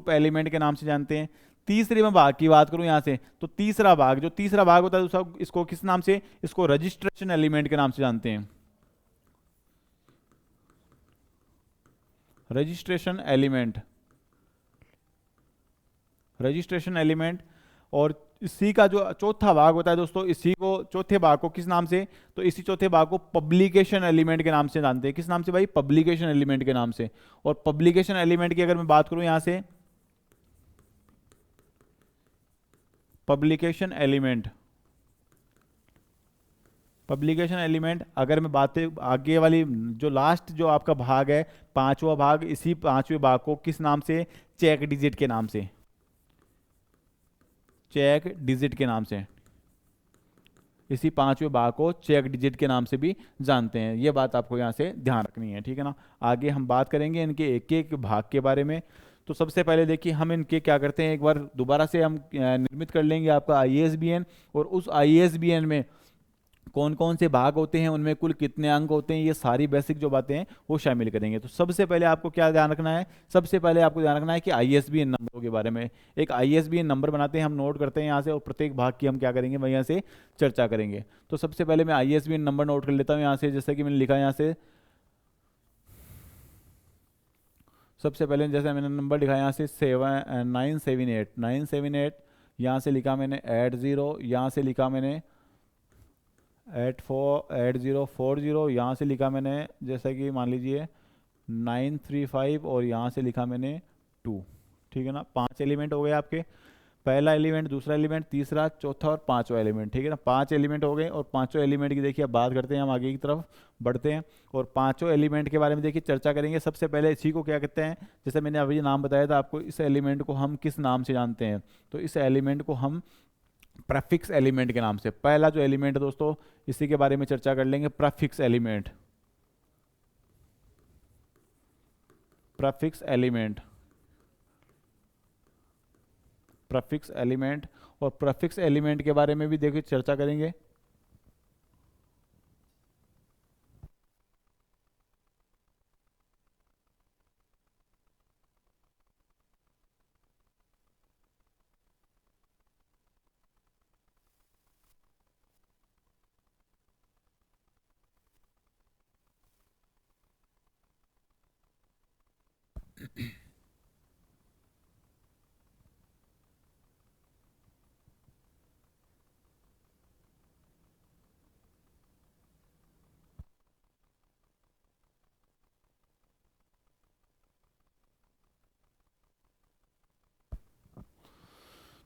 एलिमेंट के नाम से जानते हैं। तीसरे में भाग की बात करूं यहां से, तो तीसरा भाग होता है दूसरा, इसको किस नाम से, इसको रजिस्ट्रेशन एलिमेंट के नाम से जानते हैं, रजिस्ट्रेशन एलिमेंट। और इसी का जो चौथा भाग होता है दोस्तों, चौथे भाग को किस नाम से, तो इसी चौथे भाग को पब्लिकेशन एलिमेंट के नाम से जानते हैं। किस नाम से भाई, पब्लिकेशन एलिमेंट के नाम से। और पब्लिकेशन एलिमेंट की अगर मैं बात करूं यहां से, पब्लिकेशन एलिमेंट पब्लिकेशन एलिमेंट, अगर मैं बातें आगे वाली जो लास्ट जो आपका भाग है, पांचवा भाग, इसी पांचवे भाग को किस नाम से, चेक डिजिट के नाम से, चेक डिजिट के नाम से, इसी पांचवें भाग को चेक डिजिट के नाम से भी जानते हैं। ये बात आपको यहाँ से ध्यान रखनी है, ठीक है ना। आगे हम बात करेंगे इनके एक एक भाग के बारे में। तो सबसे पहले देखिए हम इनके क्या करते हैं, एक बार दोबारा से हम निर्मित कर लेंगे आपका आईएसबीएन, और उस आईएसबीएन में कौन कौन से भाग होते हैं, उनमें कुल कितने अंक होते हैं, ये सारी बेसिक जो बातें हैं वो शामिल करेंगे। तो सबसे पहले आपको क्या ध्यान रखना है, सबसे पहले आपको ध्यान रखना है कि आईएसबीएन नंबरों के बारे में। एक आईएसबीएन नंबर बनाते हैं, हम नोट करते हैं यहाँ से, और प्रत्येक भाग की हम क्या करेंगे, वहीं यहाँ से चर्चा करेंगे। तो सबसे पहले मैं आईएसबीएन नंबर नोट कर लेता हूँ यहाँ से, जैसे कि मैंने लिखा यहाँ से, सबसे पहले जैसे मैंने नंबर लिखा यहाँ से 978 यहाँ से लिखा मैंने 80, यहाँ से लिखा मैंने 8040, यहाँ से लिखा मैंने जैसा कि मान लीजिए 935, और यहाँ से लिखा मैंने 2, ठीक है ना। 5 एलिमेंट हो गए आपके, पहला एलिमेंट, दूसरा एलिमेंट, तीसरा, चौथा और पांचवा एलिमेंट, ठीक है ना। 5 एलिमेंट हो गए, और पांचों एलिमेंट की देखिए अब बात करते हैं, हम आगे की तरफ बढ़ते हैं और पांचों एलिमेंट के बारे में देखिए चर्चा करेंगे। सबसे पहले इसी को क्या कहते हैं, जैसे मैंने अभी नाम बताया था आपको, इस एलिमेंट को हम किस नाम से जानते हैं, तो इस एलिमेंट को हम प्रीफिक्स एलिमेंट के नाम से, पहला जो एलिमेंट है दोस्तों इसी के बारे में चर्चा कर लेंगे, prefix element, prefix element, prefix element. और प्रीफिक्स एलिमेंट के बारे में भी देखिए चर्चा करेंगे।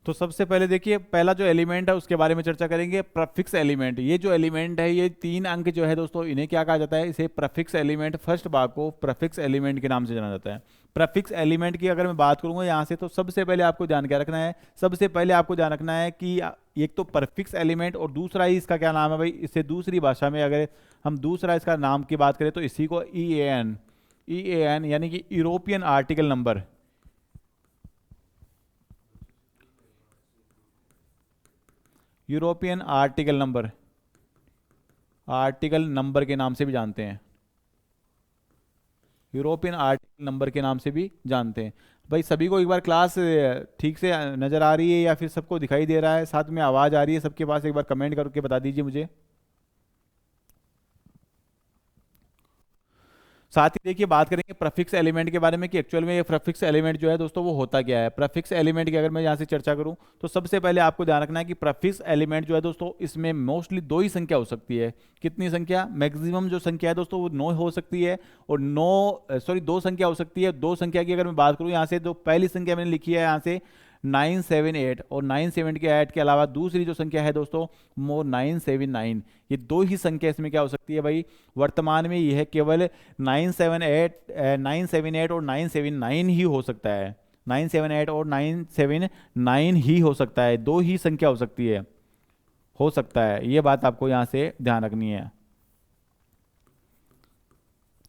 तो सबसे पहले देखिए पहला जो एलिमेंट है उसके बारे में चर्चा करेंगे, प्रीफिक्स एलिमेंट। ये जो एलिमेंट है, ये 3 अंक जो है दोस्तों, इन्हें क्या कहा जाता है, इसे प्रीफिक्स एलिमेंट, फर्स्ट भाग को प्रीफिक्स एलिमेंट के नाम से जाना जाता है। प्रीफिक्स एलिमेंट की अगर मैं बात करूंगा यहाँ से, तो सबसे पहले आपको ध्यान क्या रखना है, सबसे पहले आपको ध्यान रखना है कि एक तो प्रीफिक्स एलिमेंट, और दूसरा ही इसका क्या नाम है भाई, इससे दूसरी भाषा में अगर हम दूसरा इसका नाम की बात करें तो इसी को EAN, EAN यानी कि European article number, European article number, article number के नाम से भी जानते हैं, यूरोपियन आर्टिकल नंबर के नाम से भी जानते हैं। भाई सभी को एक बार क्लास ठीक से नज़र आ रही है या फिर सबको दिखाई दे रहा है, साथ में आवाज़ आ रही है सबके पास, एक बार कमेंट करके बता दीजिए मुझे। साथ ही देखिए बात करेंगे प्रीफिक्स एलिमेंट के बारे में कि एक्चुअल में ये प्रीफिक्स एलिमेंट जो है दोस्तों वो होता क्या है। प्रीफिक्स एलिमेंट की अगर मैं यहाँ से चर्चा करूँ तो सबसे पहले आपको ध्यान रखना है कि प्रीफिक्स एलिमेंट जो है दोस्तों, इसमें मोस्टली 2 ही संख्या हो सकती है। कितनी संख्या, मैक्सिमम जो संख्या है दोस्तों वो 9 हो सकती है, और 2 संख्या हो सकती है। 2 संख्या की अगर मैं बात करूँ यहाँ से, तो पहली संख्या मैंने लिखी है यहाँ से 978, और 978 के अलावा दूसरी जो संख्या है दोस्तों वो 979। ये 2 ही संख्या इसमें क्या हो सकती है भाई, वर्तमान में यह केवल 978 और 979 ही हो सकता है, 978 और 979 ही हो सकता है, 2 ही संख्या हो सकती है, हो सकता है। ये बात आपको यहां से ध्यान रखनी है।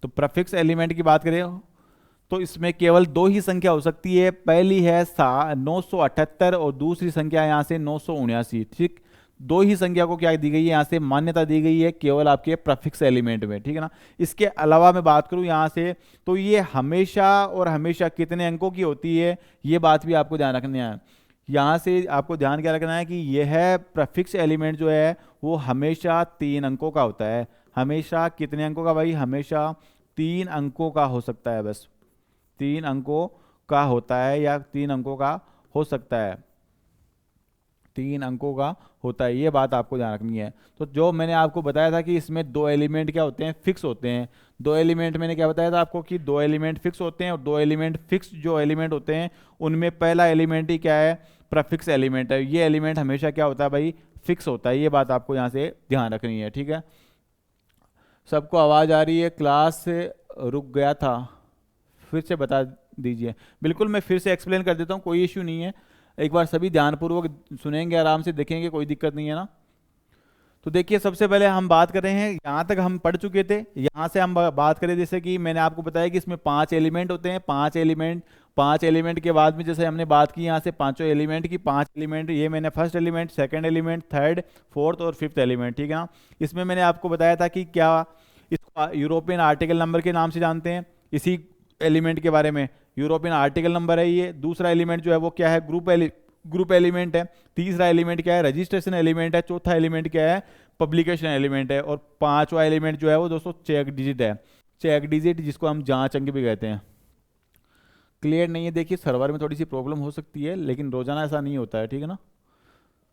तो प्रीफिक्स एलिमेंट की बात करें तो इसमें केवल 2 ही संख्या हो सकती है, पहली है 978 और दूसरी संख्या यहां से 979, ठीक। 2 ही संख्या को क्या दी गई है, यहां से मान्यता दी गई है केवल आपके प्रीफिक्स एलिमेंट में, ठीक है ना। इसके अलावा मैं बात करूं यहां से, तो ये हमेशा और हमेशा कितने अंकों की होती है, ये बात भी आपको ध्यान रखना है। यहाँ से आपको ध्यान क्या रखना है कि यह प्रीफिक्स एलिमेंट जो है वो हमेशा 3 अंकों का होता है। हमेशा कितने अंकों का भाई, हमेशा 3 अंकों का हो सकता है, बस 3 अंकों का होता है, या 3 अंकों का हो सकता है, 3 अंकों का होता है। ये बात आपको ध्यान रखनी है। तो जो मैंने आपको बताया था कि इसमें 2 एलिमेंट क्या होते हैं, फिक्स होते हैं। 2 एलिमेंट मैंने क्या बताया था आपको कि 2 एलिमेंट फिक्स होते हैं, और 2 एलिमेंट फिक्स जो एलिमेंट होते हैं उनमें पहला एलिमेंट ही क्या है, प्रीफिक्स एलिमेंट है। ये एलिमेंट हमेशा क्या होता है भाई, फिक्स होता है। ये बात आपको यहाँ से ध्यान रखनी है, ठीक है। सबको आवाज़ आ रही है? क्लास से रुक गया था, फिर से बता दीजिए। बिल्कुल, मैं फिर से एक्सप्लेन कर देता हूँ, कोई इश्यू नहीं है। एक बार सभी ध्यानपूर्वक सुनेंगे, आराम से देखेंगे, कोई दिक्कत नहीं है ना। तो देखिए, सबसे पहले हम बात कर रहे हैं, यहाँ तक हम पढ़ चुके थे। यहाँ से हम बात करें, जैसे कि मैंने आपको बताया कि इसमें 5 एलिमेंट होते हैं। 5 एलिमेंट के बाद में जैसे हमने बात की यहाँ से पांचों एलिमेंट की, 5 एलिमेंट, ये मैंने first element, second element, third, fourth और फिफ्थ एलिमेंट, ठीक है ना। इसमें मैंने आपको बताया था कि क्या इसको यूरोपियन आर्टिकल नंबर के नाम से जानते हैं। इसी एलिमेंट के बारे में, यूरोपियन आर्टिकल नंबर है ये। दूसरा एलिमेंट जो है वो क्या है? ग्रुप एलिमेंट है। तीसरा एलिमेंट क्या है? रजिस्ट्रेशन एलिमेंट है। चौथा एलिमेंट क्या है? पब्लिकेशन एलिमेंट है। और पांचवा एलिमेंट जो है वो दोस्तों चेक डिजिट है। चेक डिजिट, जिसको हम जांच अंक भी कहते हैं। क्लियर नहीं है? देखिए, सर्वर में थोड़ी सी प्रॉब्लम हो सकती है, लेकिन रोजाना ऐसा नहीं होता है, ठीक है ना।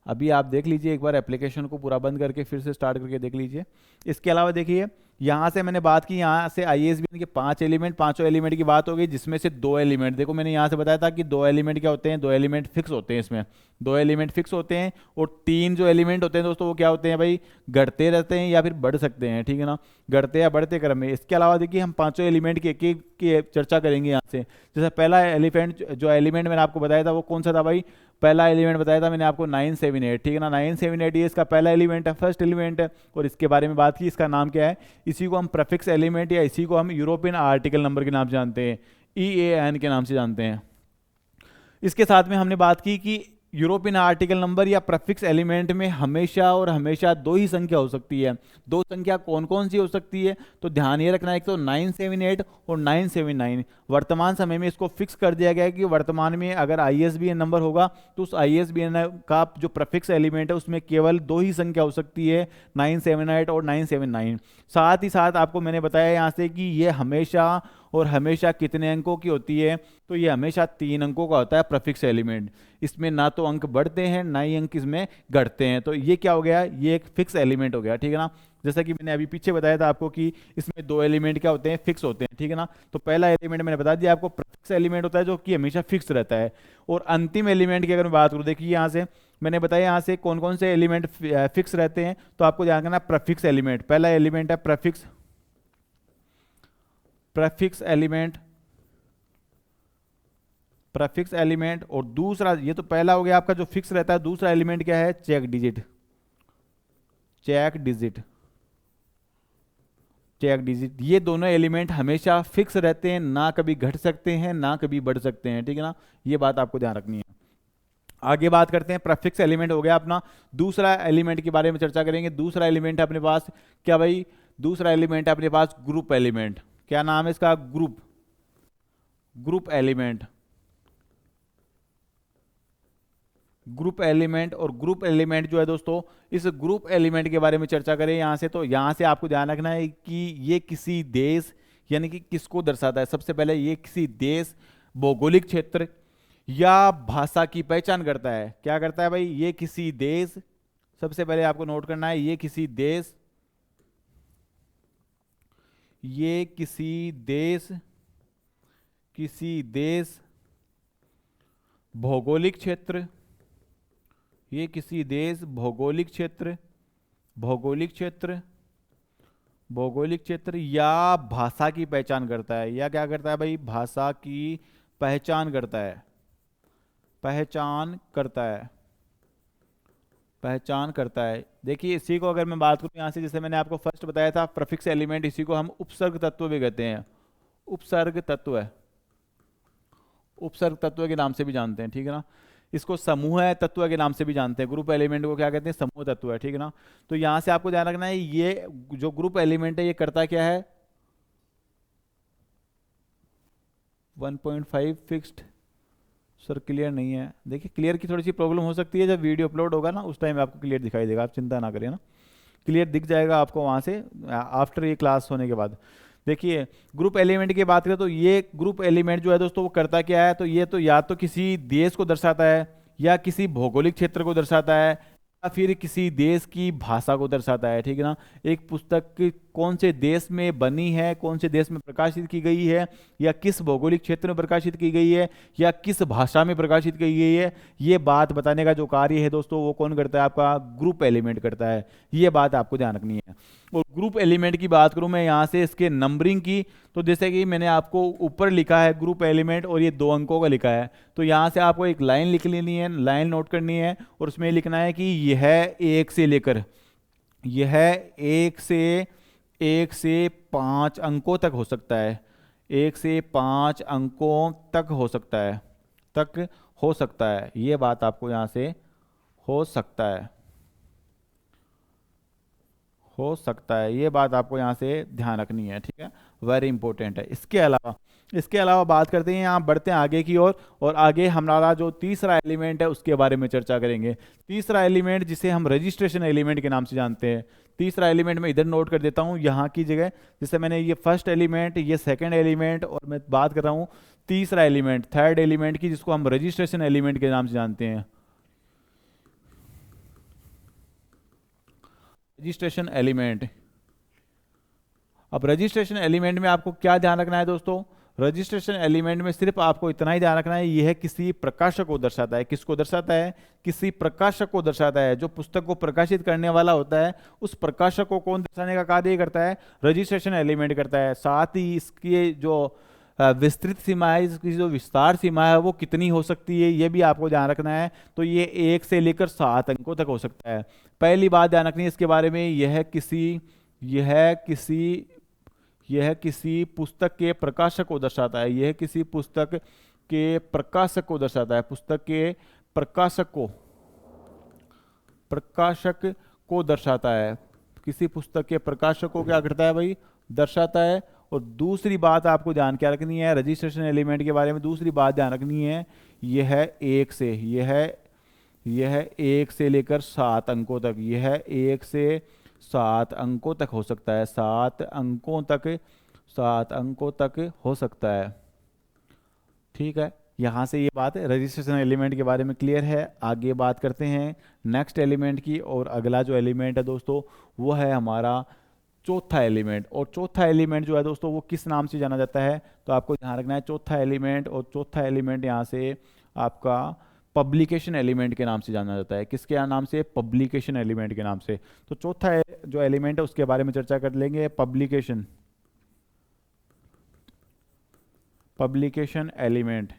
अभी आप देख लीजिए एक बार एप्लीकेशन को पूरा बंद करके फिर से स्टार्ट करके देख लीजिए। इसके अलावा देखिए, यहाँ से मैंने बात की, यहाँ से आईएसबीएन के 5 एलिमेंट, पांचों एलिमेंट की बात हो गई, जिसमें से 2 एलिमेंट, देखो मैंने यहाँ से बताया था कि 2 एलिमेंट क्या होते हैं? 2 एलिमेंट फिक्स होते हैं। इसमें 2 एलिमेंट फिक्स होते हैं, और 3 जो एलिमेंट होते हैं दोस्तों वो क्या होते हैं भाई? घटते रहते हैं या फिर बढ़ सकते हैं, ठीक है ना, घटते या बढ़ते क्रम में। इसके अलावा देखिए, हम पांचों एलिमेंट की एक की चर्चा करेंगे यहाँ से। जैसे पहला एलिमेंट, जो एलिमेंट मैंने आपको बताया था वो कौन सा था भाई? पहला एलिमेंट बताया था मैंने आपको 978, ठीक है ना। 978 ये इसका पहला एलिमेंट है, फर्स्ट एलिमेंट है। और इसके बारे में बात की, इसका नाम क्या है? इसी को हम प्रीफिक्स एलिमेंट या इसी को हम यूरोपियन आर्टिकल नंबर के नाम से जानते हैं, EAN के नाम से जानते हैं। इसके साथ में हमने बात की कि यूरोपियन आर्टिकल नंबर या प्रीफिक्स एलिमेंट में हमेशा और हमेशा 2 ही संख्या हो सकती है। 2 संख्या कौन कौन सी हो सकती है? तो ध्यान ये रखना है, एक तो 978 और 979। वर्तमान समय में इसको फिक्स कर दिया गया है कि वर्तमान में अगर ISBN नंबर होगा तो उस ISBN का जो प्रीफिक्स एलिमेंट है उसमें केवल 2 ही संख्या हो सकती है, 978 और 979। साथ ही साथ आपको मैंने बताया यहाँ से कि ये हमेशा और हमेशा कितने अंकों की होती है? तो ये हमेशा 3 अंकों का होता है प्रीफिक्स एलिमेंट। इसमें ना तो अंक बढ़ते हैं, ना ही अंक इसमें घटते हैं। तो ये क्या हो गया? ये एक फिक्स एलिमेंट हो गया, ठीक है ना। जैसा कि मैंने अभी पीछे बताया था आपको कि इसमें 2 एलिमेंट क्या होते हैं? फिक्स होते हैं, ठीक है ना। तो पहला एलिमेंट मैंने बता दिया आपको, प्रीफिक्स एलिमेंट होता है जो कि हमेशा फिक्स रहता है। और अंतिम एलिमेंट की अगर मैं बात करूँ, देखिए यहाँ से मैंने बताया यहाँ से कौन कौन से एलिमेंट फिक्स रहते हैं। तो आपको ध्यान रखना, प्रीफिक्स एलिमेंट, पहला एलिमेंट है प्रीफिक्स एलिमेंट, प्रीफिक्स एलिमेंट। और दूसरा, ये तो पहला हो गया आपका जो फिक्स रहता है। दूसरा एलिमेंट क्या है? Check digit. Check digit, check digit, ये दोनों एलिमेंट हमेशा फिक्स रहते हैं, ना कभी घट सकते हैं ना कभी बढ़ सकते हैं, ठीक है ना। ये बात आपको ध्यान रखनी है। आगे बात करते हैं, प्रीफिक्स एलिमेंट हो गया अपना। दूसरा एलिमेंट के बारे में चर्चा करेंगे। दूसरा एलिमेंट है अपने पास क्या भाई? दूसरा एलिमेंट है अपने पास ग्रुप एलिमेंट। क्या नाम है इसका? Group element. ग्रुप एलिमेंट, और ग्रुप एलिमेंट जो है दोस्तों, इस ग्रुप एलिमेंट के बारे में चर्चा करें यहां से, तो यहां से आपको ध्यान रखना है कि ये किसी देश, यानी कि किसको दर्शाता है? सबसे पहले ये किसी देश, भौगोलिक क्षेत्र या भाषा की पहचान करता है। क्या करता है भाई? ये किसी देश, सबसे पहले आपको नोट करना है, ये किसी देश, ये किसी देश भौगोलिक क्षेत्र, ये किसी देश भौगोलिक क्षेत्र या भाषा की पहचान करता है। या क्या करता है भाई? भाषा की पहचान करता है, पहचान करता है। देखिए, इसी को अगर मैं बात करूं यहां से, जैसे मैंने आपको फर्स्ट बताया था प्रीफिक्स एलिमेंट, इसी को हम उपसर्ग तत्व भी कहते हैं। उपसर्ग तत्व के नाम से भी जानते हैं, ठीक है ना। इसको समूह तत्व के नाम से भी जानते हैं। ग्रुप एलिमेंट को क्या कहते हैं? समूह तत्व है, ठीक है ना। तो यहां से आपको ध्यान रखना है, ये जो ग्रुप एलिमेंट है ये करता क्या है? 1.5 फिक्स्ड। सर क्लियर नहीं है। देखिए, क्लियर की थोड़ी सी प्रॉब्लम हो सकती है, जब वीडियो अपलोड होगा ना उस टाइम आपको क्लियर दिखाई देगा, आप चिंता ना करिए ना, क्लियर दिख जाएगा आपको वहां से आफ्टर ये क्लास होने के बाद। देखिए, ग्रुप एलिमेंट की बात करें तो ये ग्रुप एलिमेंट जो है दोस्तों वो करता क्या है? तो ये तो या तो किसी देश को दर्शाता है, या किसी भौगोलिक क्षेत्र को दर्शाता है, या फिर किसी देश की भाषा को दर्शाता है, ठीक है ना। एक पुस्तक कौन से देश में बनी है, कौन से देश में प्रकाशित की गई है, या किस भौगोलिक क्षेत्र में प्रकाशित की गई है, या किस भाषा में प्रकाशित की गई है, ये बात बताने का जो कार्य है दोस्तों वो कौन करता है, आपका ग्रुप एलिमेंट करता है। ये बात आपको ध्यान रखनी है। और ग्रुप एलिमेंट की बात करूं मैं यहाँ से इसके नंबरिंग की, तो जैसे कि मैंने आपको ऊपर लिखा है ग्रुप एलिमेंट और ये 2 अंकों का लिखा है, तो यहाँ से आपको एक लाइन लिख लेनी है, लाइन नोट करनी है और उसमें लिखना है कि यह 1 से लेकर, यह 1 से 5 अंकों तक हो सकता है, 1 से 5 अंकों तक हो सकता है, तक हो सकता है। ये बात आपको यहाँ से हो सकता है, हो सकता है, ये बात आपको यहाँ से ध्यान रखनी है, ठीक है, वेरी इंपॉर्टेंट है। इसके अलावा बात करते हैं, यहाँ बढ़ते हैं आगे की ओर, और आगे हमारा जो तीसरा एलिमेंट है उसके बारे में चर्चा करेंगे। तीसरा एलिमेंट जिसे हम रजिस्ट्रेशन एलिमेंट के नाम से जानते हैं। तीसरा एलिमेंट मैं इधर नोट कर देता हूँ यहाँ की जगह, जैसे मैंने ये फर्स्ट एलिमेंट, ये सेकेंड एलिमेंट, और मैं बात कर रहा हूँ तीसरा एलिमेंट, थर्ड एलिमेंट की, जिसको हम रजिस्ट्रेशन एलिमेंट के नाम से जानते हैं। Registration element. अब रजिस्ट्रेशन एलिमेंट में आपको क्या ध्यान रखना है दोस्तों, रजिस्ट्रेशन एलिमेंट में सिर्फ आपको इतना ही ध्यान रखना है, यह किसी प्रकाशक को दर्शाता है। किसको दर्शाता है, किसी प्रकाशक को दर्शाता है। जो पुस्तक को प्रकाशित करने वाला होता है उस प्रकाशक को कौन दर्शाने का कार्य करता है, रजिस्ट्रेशन एलिमेंट करता है। साथ ही इसकी जो विस्तृत सीमा है, इसकी जो विस्तार सीमा है वो कितनी हो सकती है, ये भी आपको ध्यान रखना है। तो ये 1 से लेकर 7 अंकों तक हो सकता है। पहली बात ध्यान रखनी है इसके बारे में, यह किसी पुस्तक के प्रकाशक को दर्शाता है। यह किसी पुस्तक के प्रकाशक को दर्शाता है, पुस्तक के प्रकाशक को दर्शाता है। किसी पुस्तक के प्रकाशक को क्या करता है भाई, दर्शाता है। और दूसरी बात आपको ध्यान क्या रखनी है रजिस्ट्रेशन एलिमेंट के बारे में, दूसरी बात ध्यान रखनी है, यह 1 से लेकर 7 अंकों तक, यह 1 से 7 अंकों तक हो सकता है, 7 अंकों तक हो सकता है, ठीक है। यहाँ से ये बात रजिस्ट्रेशन एलिमेंट के बारे में क्लियर है। आगे बात करते हैं नेक्स्ट एलिमेंट की, और अगला जो एलिमेंट है दोस्तों वो है हमारा चौथा एलिमेंट। और चौथा एलिमेंट जो है दोस्तों वो किस नाम से जाना जाता है, तो आपको ध्यान रखना है चौथा एलिमेंट, और चौथा एलिमेंट यहाँ से आपका पब्लिकेशन एलिमेंट के नाम से जाना जाता है। किसके नाम से, पब्लिकेशन एलिमेंट के नाम से। तो चौथा जो एलिमेंट है उसके बारे में चर्चा कर लेंगे, पब्लिकेशन एलिमेंट।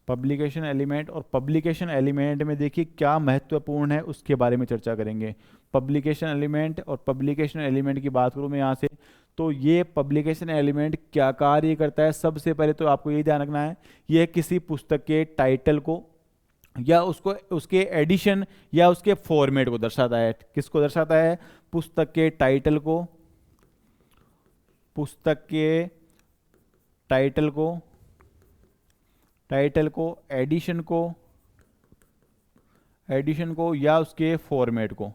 पब्लिकेशन एलिमेंट, और पब्लिकेशन एलिमेंट में देखिए क्या महत्वपूर्ण है उसके बारे में चर्चा करेंगे। पब्लिकेशन एलिमेंट, और पब्लिकेशन एलिमेंट की बात करूं मैं यहाँ से, तो ये पब्लिकेशन एलिमेंट क्या कार्य करता है। सबसे पहले तो आपको ये ध्यान रखना है, यह किसी पुस्तक के टाइटल को या उसको उसके एडिशन या उसके फॉर्मेट को दर्शाता है। किसको दर्शाता है, पुस्तक के टाइटल को, पुस्तक के टाइटल को, एडिशन को या उसके फॉर्मेट को।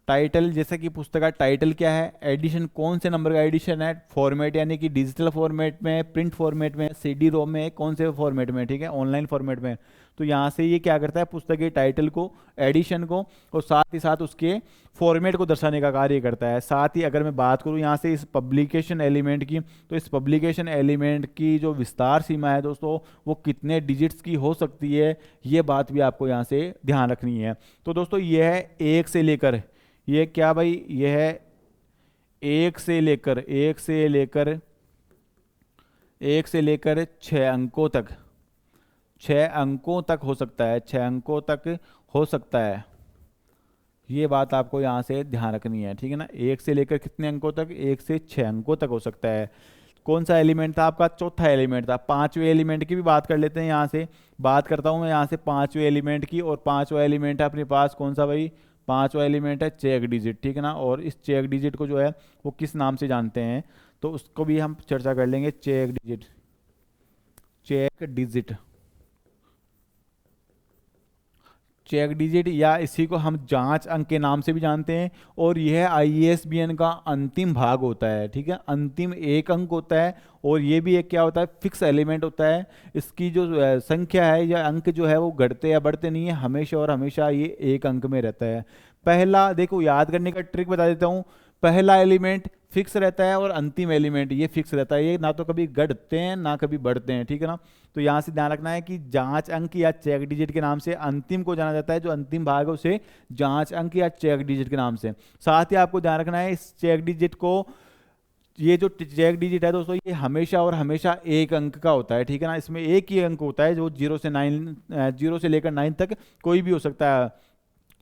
टाइटल, जैसे कि पुस्तक का टाइटल क्या है, एडिशन कौन से नंबर का एडिशन है, फॉर्मेट यानी कि डिजिटल फॉर्मेट में, प्रिंट फॉर्मेट में, सीडी रोम में, कौन से फॉर्मेट में, ठीक है, ऑनलाइन फॉर्मेट में। तो यहाँ से ये क्या करता है, पुस्तक के टाइटल को, एडिशन को, और साथ ही साथ उसके फॉर्मेट को दर्शाने का कार्य करता है। साथ ही अगर मैं बात करूँ यहाँ से इस पब्लिकेशन एलिमेंट की, तो इस पब्लिकेशन एलिमेंट की जो विस्तार सीमा है दोस्तों वो कितने डिजिट्स की हो सकती है, ये बात भी आपको यहाँ से ध्यान रखनी है। तो दोस्तों यह है 1 से लेकर, ये क्या भाई, यह है 1 से लेकर 6 अंकों तक, 6 अंकों तक हो सकता है, 6 अंकों तक हो सकता है। ये बात आपको यहाँ से ध्यान रखनी है, ठीक है ना। 1 से लेकर कितने अंकों तक, 1 से 6 अंकों तक हो सकता है। कौन सा एलिमेंट था आपका, चौथा एलिमेंट था। पांचवें एलिमेंट की भी बात कर लेते हैं, यहाँ से बात करता हूँ मैं यहाँ से पांचवें एलिमेंट की। और पांचवा एलिमेंट है अपने पास कौन सा भाई, पांचवा एलिमेंट है चेक डिजिट, ठीक है ना। और इस चेक डिजिट को जो है वो किस नाम से जानते हैं, तो उसको भी हम चर्चा कर लेंगे। चेक डिजिट या इसी को हम जांच अंक के नाम से भी जानते हैं। और यह ISBN का अंतिम भाग होता है, ठीक है, अंतिम 1 अंक होता है। और ये भी एक क्या होता है, फिक्स एलिमेंट होता है। इसकी जो संख्या है या अंक जो है वो घटते या बढ़ते नहीं है, हमेशा और हमेशा ये 1 अंक में रहता है। पहला देखो, याद करने का ट्रिक बता देता हूँ। पहला एलिमेंट फिक्स रहता है और अंतिम एलिमेंट ये फिक्स रहता है, ये ना तो कभी घटते हैं ना कभी बढ़ते हैं, ठीक है ना। तो यहाँ से ध्यान रखना है कि जांच अंक या चेक डिजिट के नाम से अंतिम को जाना जाता है, जो अंतिम भाग है उसे जांच अंक या चेक डिजिट के नाम से। साथ ही आपको ध्यान रखना है इस चेक डिजिट को, ये जो चेक डिजिट है दोस्तों, ये हमेशा और हमेशा एक अंक का होता है, ठीक है ना। इसमें एक ही अंक होता है जो 0 से लेकर 9 तक कोई भी हो सकता है।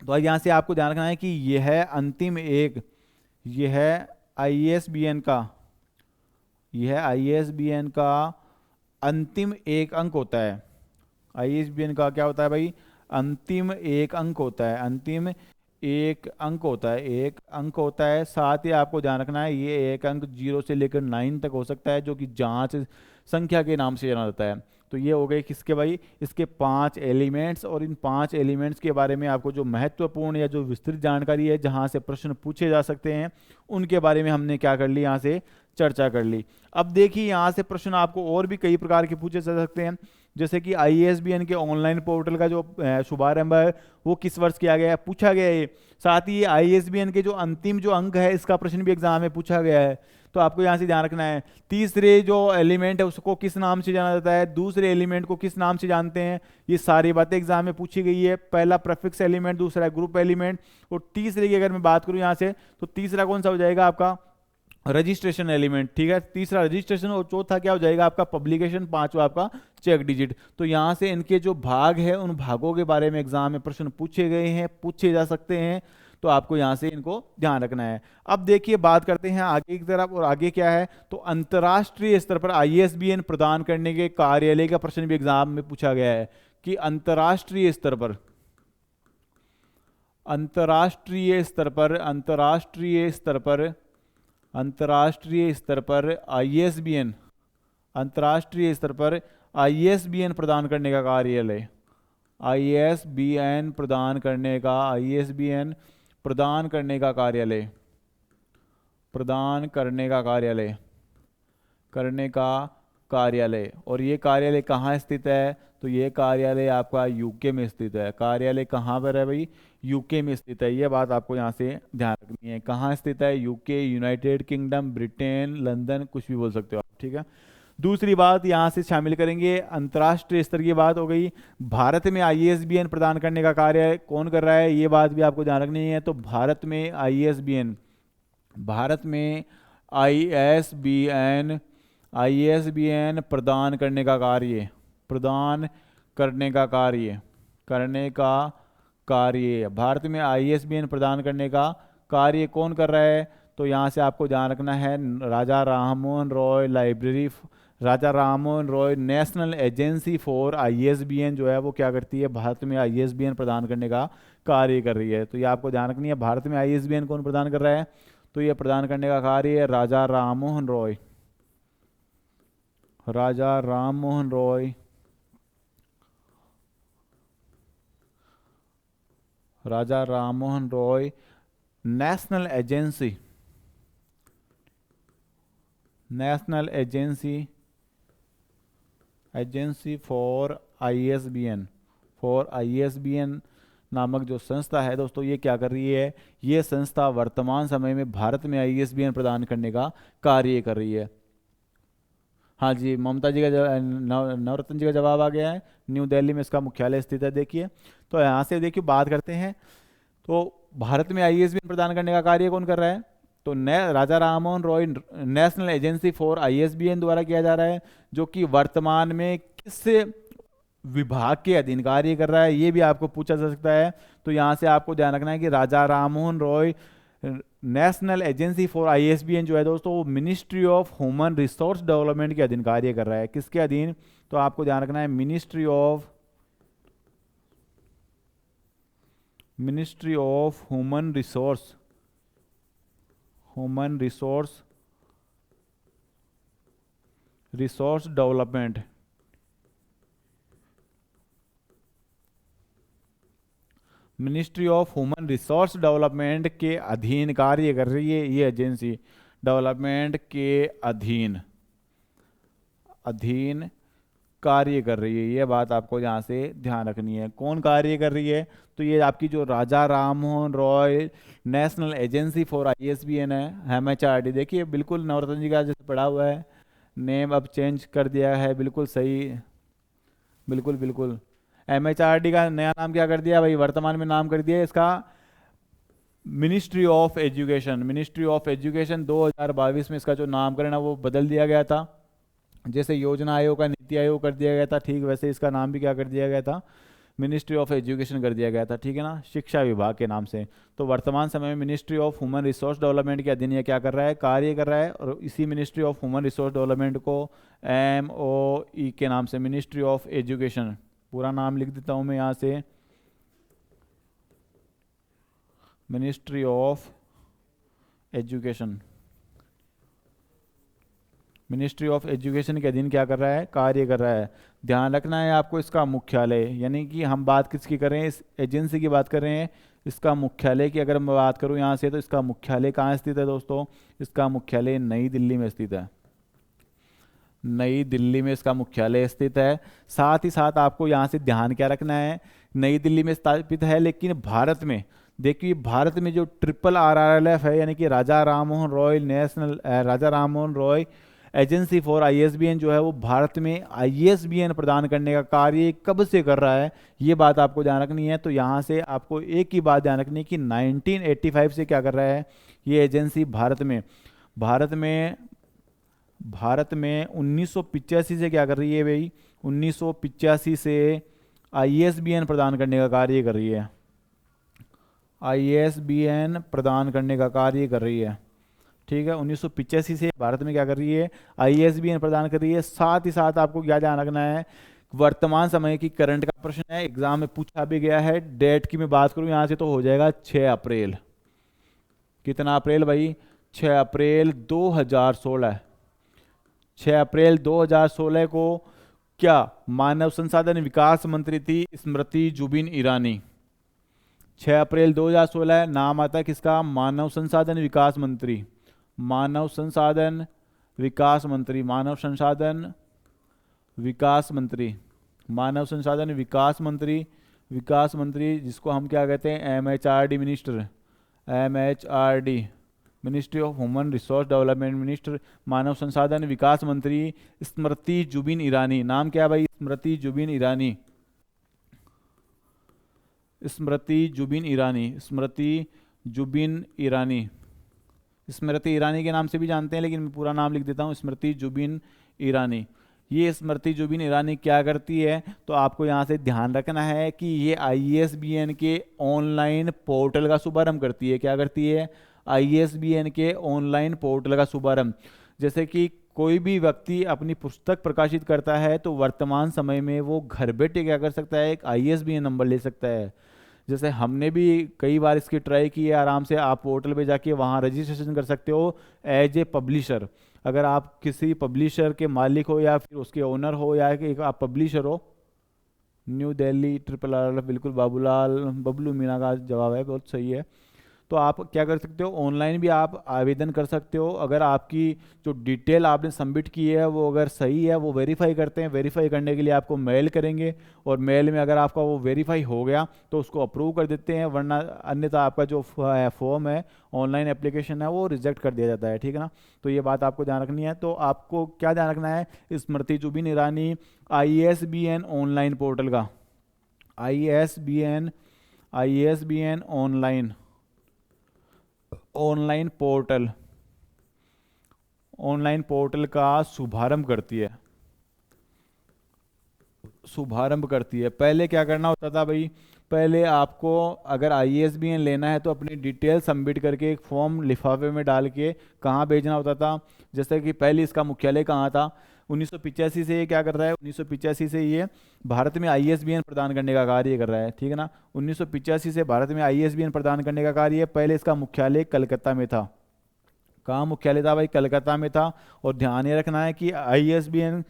तो यहाँ से आपको ध्यान रखना है कि यह है अंतिम एक, यह है ISBN का, यह ISBN का अंतिम एक अंक होता है। ISBN का क्या होता है भाई? अंतिम एक अंक होता है, अंतिम एक अंक होता है, एक अंक होता है। साथ ही आपको ध्यान रखना है ये एक अंक 0 से लेकर 9 तक हो सकता है, जो कि जांच संख्या के नाम से जाना जाता है। तो ये हो गए किसके भाई? इसके 5 एलिमेंट्स। और इन 5 एलिमेंट्स के बारे में आपको जो महत्वपूर्ण या जो विस्तृत जानकारी है, जहाँ से प्रश्न पूछे जा सकते हैं, उनके बारे में हमने क्या कर ली, यहाँ से चर्चा कर ली। अब देखिए यहाँ से प्रश्न आपको और भी कई प्रकार के पूछे जा सकते हैं, जैसे कि ISBN के ऑनलाइन पोर्टल का जो शुभारंभ है वो किस वर्ष किया गया है, पूछा गया है। साथ ही ISBN के जो अंतिम जो अंक है, इसका प्रश्न भी एग्जाम में पूछा गया है। तो आपको यहाँ से ध्यान रखना है, तीसरे जो एलिमेंट है उसको किस नाम से जाना जाता है, दूसरे एलिमेंट को किस नाम से जानते हैं, ये सारी बातें एग्जाम में पूछी गई है। पहला प्रेफिक्स एलिमेंट, दूसरा ग्रुप एलिमेंट, और तीसरे की अगर मैं बात करूँ यहाँ से, तो तीसरा कौन सा हो जाएगा आपका? रजिस्ट्रेशन एलिमेंट, ठीक है, तीसरा रजिस्ट्रेशन, और चौथा क्या हो जाएगा आपका? पब्लिकेशन, पांचवा आपका चेक डिजिट। तो यहां से इनके जो भाग है, उन भागों के बारे में एग्जाम में प्रश्न पूछे गए हैं, पूछे जा सकते हैं। तो आपको यहां से इनको ध्यान रखना है। अब देखिए बात करते हैं आगे की तरफ, और आगे क्या है, तो अंतर्राष्ट्रीय स्तर पर ISBN प्रदान करने के कार्यालय का प्रश्न भी एग्जाम में पूछा गया है कि अंतर्राष्ट्रीय स्तर पर, अंतर्राष्ट्रीय स्तर पर, अंतर्राष्ट्रीय स्तर पर, अंतर्राष्ट्रीय स्तर पर ISBN, अंतर्राष्ट्रीय स्तर पर ISBN प्रदान करने का कार्यालय, ISBN प्रदान करने का, ISBN प्रदान करने का कार्यालय, प्रदान करने का कार्यालय, करने का कार्यालय। और ये कार्यालय कहाँ स्थित है? तो ये कार्यालय आपका UK में स्थित है। कार्यालय कहाँ पर है भाई? UK में स्थित है। ये बात आपको यहाँ से ध्यान रखनी है, कहाँ स्थित है? UK, United kingdom, Britain, London, कुछ भी बोल सकते हो आप, ठीक है। दूसरी बात यहाँ से शामिल करेंगे, अंतर्राष्ट्रीय स्तर की बात हो गई। भारत में ISBN प्रदान करने का कार्य कौन कर रहा है, ये बात भी आपको ध्यान रखनी है। तो भारत में ISBN, भारत में ISBN, ISBN प्रदान करने का कार्य, प्रदान करने का कार्य, करने का कार्य, भारत में ISBN प्रदान करने का कार्य कौन कर रहा है? तो यहाँ से आपको ध्यान रखना है, Raja Rammohan Roy library, Raja Rammohan Roy national agency for ISBN जो है वो क्या करती है? भारत में ISBN प्रदान करने का कार्य कर रही है। तो ये आपको ध्यान रखनी है, भारत में ISBN कौन प्रदान कर रहा है? तो ये प्रदान करने का कार्य है Raja Rammohan Roy, Raja Rammohan Roy, Raja Rammohan Roy national agency, national agency, agency for ISBN, for ISBN नामक जो संस्था है दोस्तों, ये क्या कर रही है? ये संस्था वर्तमान समय में भारत में ISBN प्रदान करने का कार्य कर रही है। हाँ जी, ममता जी का नवरत्न जी का जवाब आ गया है, न्यू दिल्ली में इसका मुख्यालय स्थित है। देखिए, तो यहाँ से देखिए बात करते हैं, तो भारत में ISBN प्रदान करने का कार्य कौन कर रहा है? तो Raja Rammohan Roy national agency for ISBN द्वारा किया जा रहा है, जो कि वर्तमान में किस विभाग के अधीन कार्य कर रहा है, ये भी आपको पूछा जा सकता है। तो यहाँ से आपको ध्यान रखना है कि Raja Rammohan Roy national agency for ISBN जो है दोस्तों, वो ministry of human resource development के अधीन कार्य कर रहा है। किसके अधीन? तो आपको ध्यान रखना है ministry of, ministry of human resource, human resource, resource development, ministry of human resource development के अधीन कार्य कर रही है ये एजेंसी, डेवलपमेंट के अधीन, अधीन कार्य कर रही है, ये बात आपको यहाँ से ध्यान रखनी है। कौन कार्य कर रही है? तो ये आपकी जो Raja Rammohan Roy national agency for ISBN है, एमएचआरडी। देखिए बिल्कुल नवरत्न जी का जैसे पढ़ा हुआ है, नेम अब चेंज कर दिया है, बिल्कुल सही, बिल्कुल बिल्कुल। एमएचआरडी का नया नाम क्या कर दिया भाई? वर्तमान में नाम कर दिया है इसका ministry of education. Ministry of education 2022 में इसका जो नामकरण है वो बदल दिया गया था। जैसे योजना आयोग का नीति आयोग कर दिया गया था, ठीक वैसे इसका नाम भी क्या कर दिया गया था? मिनिस्ट्री ऑफ एजुकेशन कर दिया गया था, ठीक है ना, शिक्षा विभाग के नाम से। तो वर्तमान समय में ministry of human resource development के अधीन ये क्या कर रहा है? कार्य कर रहा है। और इसी ministry of human resource development को MOE के नाम से मिनिस्ट्री ऑफ एजुकेशन, पूरा नाम लिख देता हूँ मैं यहाँ से, ministry of education, ministry of education के अधीन क्या कर रहा है? कार्य कर रहा है। ध्यान रखना है आपको इसका मुख्यालय, यानी कि हम बात किसकी कर रहे हैं? इस एजेंसी की बात कर रहे हैं। इसका मुख्यालय की अगर मैं बात करूं यहाँ से, तो इसका मुख्यालय कहाँ स्थित है दोस्तों? इसका मुख्यालय नई दिल्ली में स्थित है। नई दिल्ली में इसका मुख्यालय स्थित है। साथ ही साथ आपको यहाँ से ध्यान क्या रखना है? नई दिल्ली में स्थापित है, लेकिन भारत में देखिए, भारत में जो RRRLF है, यानी कि Raja Rammohan Roy national Raja Rammohan Roy agency for ISBN जो है, वो भारत में आईएसबीएन प्रदान करने का कार्य कब से कर रहा है, ये बात आपको ध्यान रखनी है। तो यहाँ से आपको एक ही बात ध्यान रखनी है कि 1985 से क्या कर रहा है ये एजेंसी? भारत में 1985 से क्या कर रही है भाई? 1985 से आईएसबीएन प्रदान करने का कार्य कर रही है। आईएसबीएन प्रदान करने का कार्य कर रही है, ठीक है। 1985 से भारत में क्या कर रही है? आईएसबीएन प्रदान कर रही है। साथ ही साथ आपको क्या ध्यान रखना है? वर्तमान समय की करंट का प्रश्न है, एग्जाम में पूछा भी गया है। डेट की मैं बात करूं यहाँ से, तो हो जाएगा 6 अप्रैल। कितना अप्रैल भाई? 6 अप्रैल 2016। 6 अप्रैल 2016 को क्या मानव संसाधन विकास मंत्री थी? स्मृति जुबिन ईरानी। 6 अप्रैल 2016 नाम आता है किसका? मानव संसाधन विकास मंत्री, मानव संसाधन विकास मंत्री, मानव संसाधन विकास मंत्री, मानव संसाधन विकास मंत्री जिसको हम क्या कहते हैं? MHRD minister, MHRD ministry of human resource development minister, मानव संसाधन विकास मंत्री स्मृति जुबिन ईरानी। नाम क्या है भाई? स्मृति जुबिन ईरानी, स्मृति जुबिन ईरानी, स्मृति जुबिन ईरानी। स्मृति ईरानी के नाम से भी जानते हैं, लेकिन मैं पूरा नाम लिख देता हूँ, स्मृति जुबिन ईरानी। ये स्मृति जुबिन ईरानी क्या करती है? तो आपको यहाँ से ध्यान रखना है कि ये आईएसबीएन के ऑनलाइन पोर्टल का शुभारंभ करती है। क्या करती है? आईएसबीएन के ऑनलाइन पोर्टल का शुभारंभ। जैसे कि कोई भी व्यक्ति अपनी पुस्तक प्रकाशित करता है, तो वर्तमान समय में वो घर बैठे क्या कर सकता है? एक आईएसबीएन नंबर ले सकता है। जैसे हमने भी कई बार इसकी ट्राई की है, आराम से आप पोर्टल पे जाके वहाँ रजिस्ट्रेशन कर सकते हो एज ए पब्लिशर। अगर आप किसी पब्लिशर के मालिक हो या फिर उसके ओनर हो या एक आप पब्लिशर हो, न्यू दिल्ली RRR, बिल्कुल बाबूलाल बबलू मीना का जवाब है, बहुत सही है। तो आप क्या कर सकते हो? ऑनलाइन भी आप आवेदन कर सकते हो। अगर आपकी जो डिटेल आपने सबमिट की है वो अगर सही है, वो वेरीफाई करते हैं। वेरीफाई करने के लिए आपको मेल करेंगे, और मेल में अगर आपका वो वेरीफाई हो गया तो उसको अप्रूव कर देते हैं, वरना अन्यथा आपका जो फॉर्म है, ऑनलाइन एप्लीकेशन है, वो रिजेक्ट कर दिया जाता है, ठीक है ना। तो ये बात आपको ध्यान रखनी है। तो आपको क्या ध्यान रखना है? Smriti Zubin Irani ISBN online portal का, आईएसबीएन ऑनलाइन पोर्टल का शुभारंभ करती है। पहले क्या करना होता था भाई? पहले आपको अगर आईएसबीएन लेना है तो अपनी डिटेल सबमिट करके एक फॉर्म लिफाफे में डाल के कहाँ भेजना होता था? जैसे कि पहले इसका मुख्यालय कहाँ था? 1985 से ये क्या कर रहा है? 1985 से ये भारत में आईएसबीएन प्रदान करने का कार्य कर रहा है, ठीक है ना। 1985 से भारत में आईएसबीएन प्रदान करने का कार्य। पहले इसका मुख्यालय कलकत्ता में था। कहाँ मुख्यालय था भाई? कलकत्ता में था। और ध्यान ये रखना है कि आईएसबीएन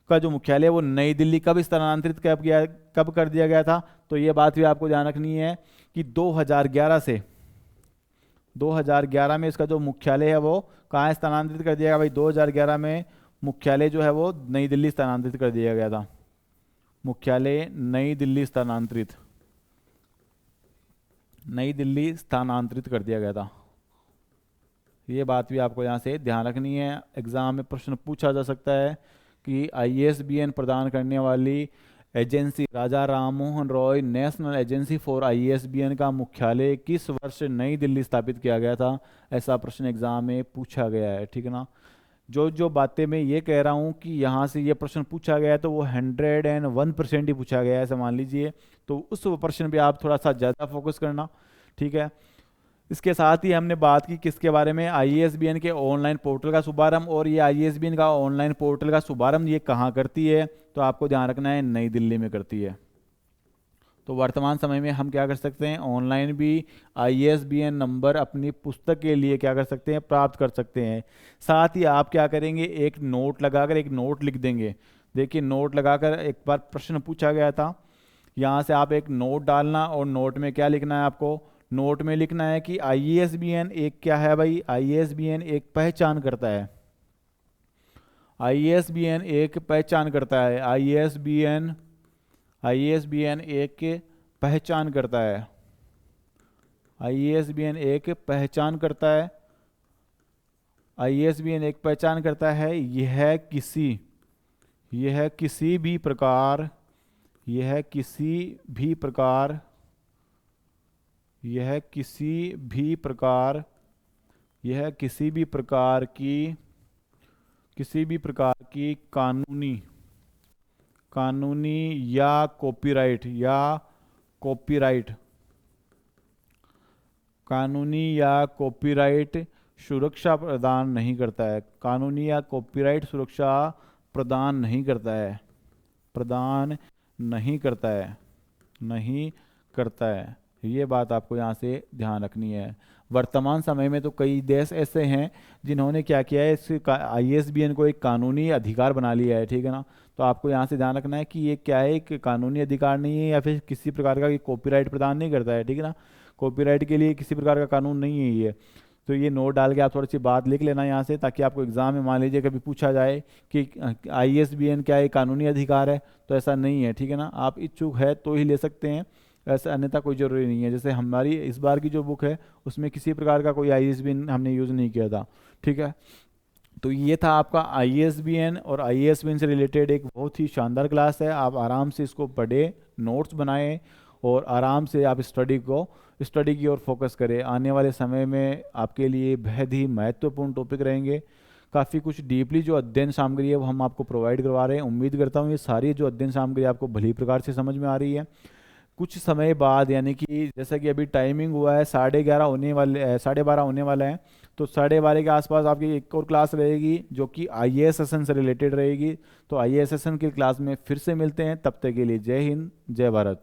का जो मुख्यालय है वो नई दिल्ली कब स्थानांतरित कब कर दिया गया था? तो ये बात भी आपको ध्यान रखनी है कि 2011 में इसका जो मुख्यालय है वो कहाँ स्थानांतरित कर दिया गया भाई? 2011 में मुख्यालय जो है वो नई दिल्ली स्थानांतरित कर दिया गया था। मुख्यालय नई दिल्ली स्थानांतरित, नई दिल्ली स्थानांतरित कर दिया गया था। ये बात भी आपको यहाँ से ध्यान रखनी है, एग्जाम में प्रश्न पूछा जा सकता है कि आईएसबीएन प्रदान करने वाली agency Raja Rammohan Roy national agency for ISBN का मुख्यालय किस वर्ष नई दिल्ली स्थापित किया गया था, ऐसा प्रश्न एग्जाम में पूछा गया है, ठीक है ना। जो जो बातें मैं ये कह रहा हूँ कि यहाँ से ये प्रश्न पूछा गया है तो वो 101% ही पूछा गया है, ऐसा मान लीजिए। तो उस प्रश्न पे आप थोड़ा सा ज़्यादा फोकस करना, ठीक है। इसके साथ ही हमने बात की किसके बारे में, आईएसबीएन के ऑनलाइन पोर्टल का शुभारंभ। और ये आईएसबीएन का ऑनलाइन पोर्टल का शुभारंभ ये कहाँ करती है, तो आपको ध्यान रखना है नई दिल्ली में करती है। तो वर्तमान समय में हम क्या कर सकते हैं, ऑनलाइन भी आईएसबीएन नंबर अपनी पुस्तक के लिए क्या कर सकते हैं, प्राप्त कर सकते हैं। साथ ही आप क्या करेंगे, एक नोट लगाकर एक नोट लिख देंगे। देखिए नोट लगाकर एक बार प्रश्न पूछा गया था, यहाँ से आप एक नोट डालना और नोट में क्या लिखना है आपको, नोट में लिखना है कि आईएसबीएन एक क्या है भाई, आईएसबीएन एक पहचान करता है, आईएसबीएन एक पहचान करता है, आईएसबीएन एक पहचान करता है, आईएसबीएन एक पहचान करता है, आईएसबीएन एक पहचान करता है। यह किसी भी प्रकार यह किसी भी प्रकार यह किसी भी प्रकार यह किसी भी प्रकार की कानूनी या कॉपीराइट सुरक्षा प्रदान नहीं करता है, कानूनी या कॉपीराइट सुरक्षा प्रदान नहीं करता है, प्रदान नहीं करता है, नहीं करता है। ये बात आपको यहाँ से ध्यान रखनी है। वर्तमान समय में तो कई देश ऐसे हैं जिन्होंने क्या किया है, इस आईएसबीएन को एक कानूनी अधिकार बना लिया है, ठीक है ना। तो आपको यहाँ से ध्यान रखना है कि ये क्या है, एक कानूनी अधिकार नहीं है या फिर किसी प्रकार का कॉपीराइट प्रदान नहीं करता है, ठीक है ना। कॉपीराइट के लिए किसी प्रकार का कानून नहीं है ये। तो ये नोट डाल के आप थोड़ी सी बात लिख लेना यहाँ से, ताकि आपको एग्जाम में मान लीजिए कभी पूछा जाए कि आईएसबीएन क्या एक कानूनी अधिकार है, तो ऐसा नहीं है, ठीक है ना। आप इच्छुक है तो ही ले सकते हैं, ऐसा अन्यथा कोई ज़रूरी नहीं है। जैसे हमारी इस बार की जो बुक है उसमें किसी प्रकार का कोई आईएसबीएन हमने यूज़ नहीं किया था, ठीक है। तो ये था आपका आईएसबीएन, और आईएसबीएन से रिलेटेड एक बहुत ही शानदार क्लास है। आप आराम से इसको पढ़ें, नोट्स बनाएं और आराम से आप स्टडी की ओर फोकस करें। आने वाले समय में आपके लिए बेहद ही महत्वपूर्ण टॉपिक रहेंगे। काफ़ी कुछ डीपली जो अध्ययन सामग्री है वो हम आपको प्रोवाइड करवा रहे हैं। उम्मीद करता हूँ ये सारी जो अध्ययन सामग्री आपको भली प्रकार से समझ में आ रही है। कुछ समय बाद, यानी कि जैसा कि अभी टाइमिंग हुआ है 11:30 होने वाले 12:30 होने वाला है, तो 12:30 के आसपास आपकी एक और क्लास रहेगी जो कि आईएएस सेशन से रिलेटेड रहेगी। तो आईएएस सेशन की क्लास में फिर से मिलते हैं, तब तक के लिए जय हिंद, जय भारत।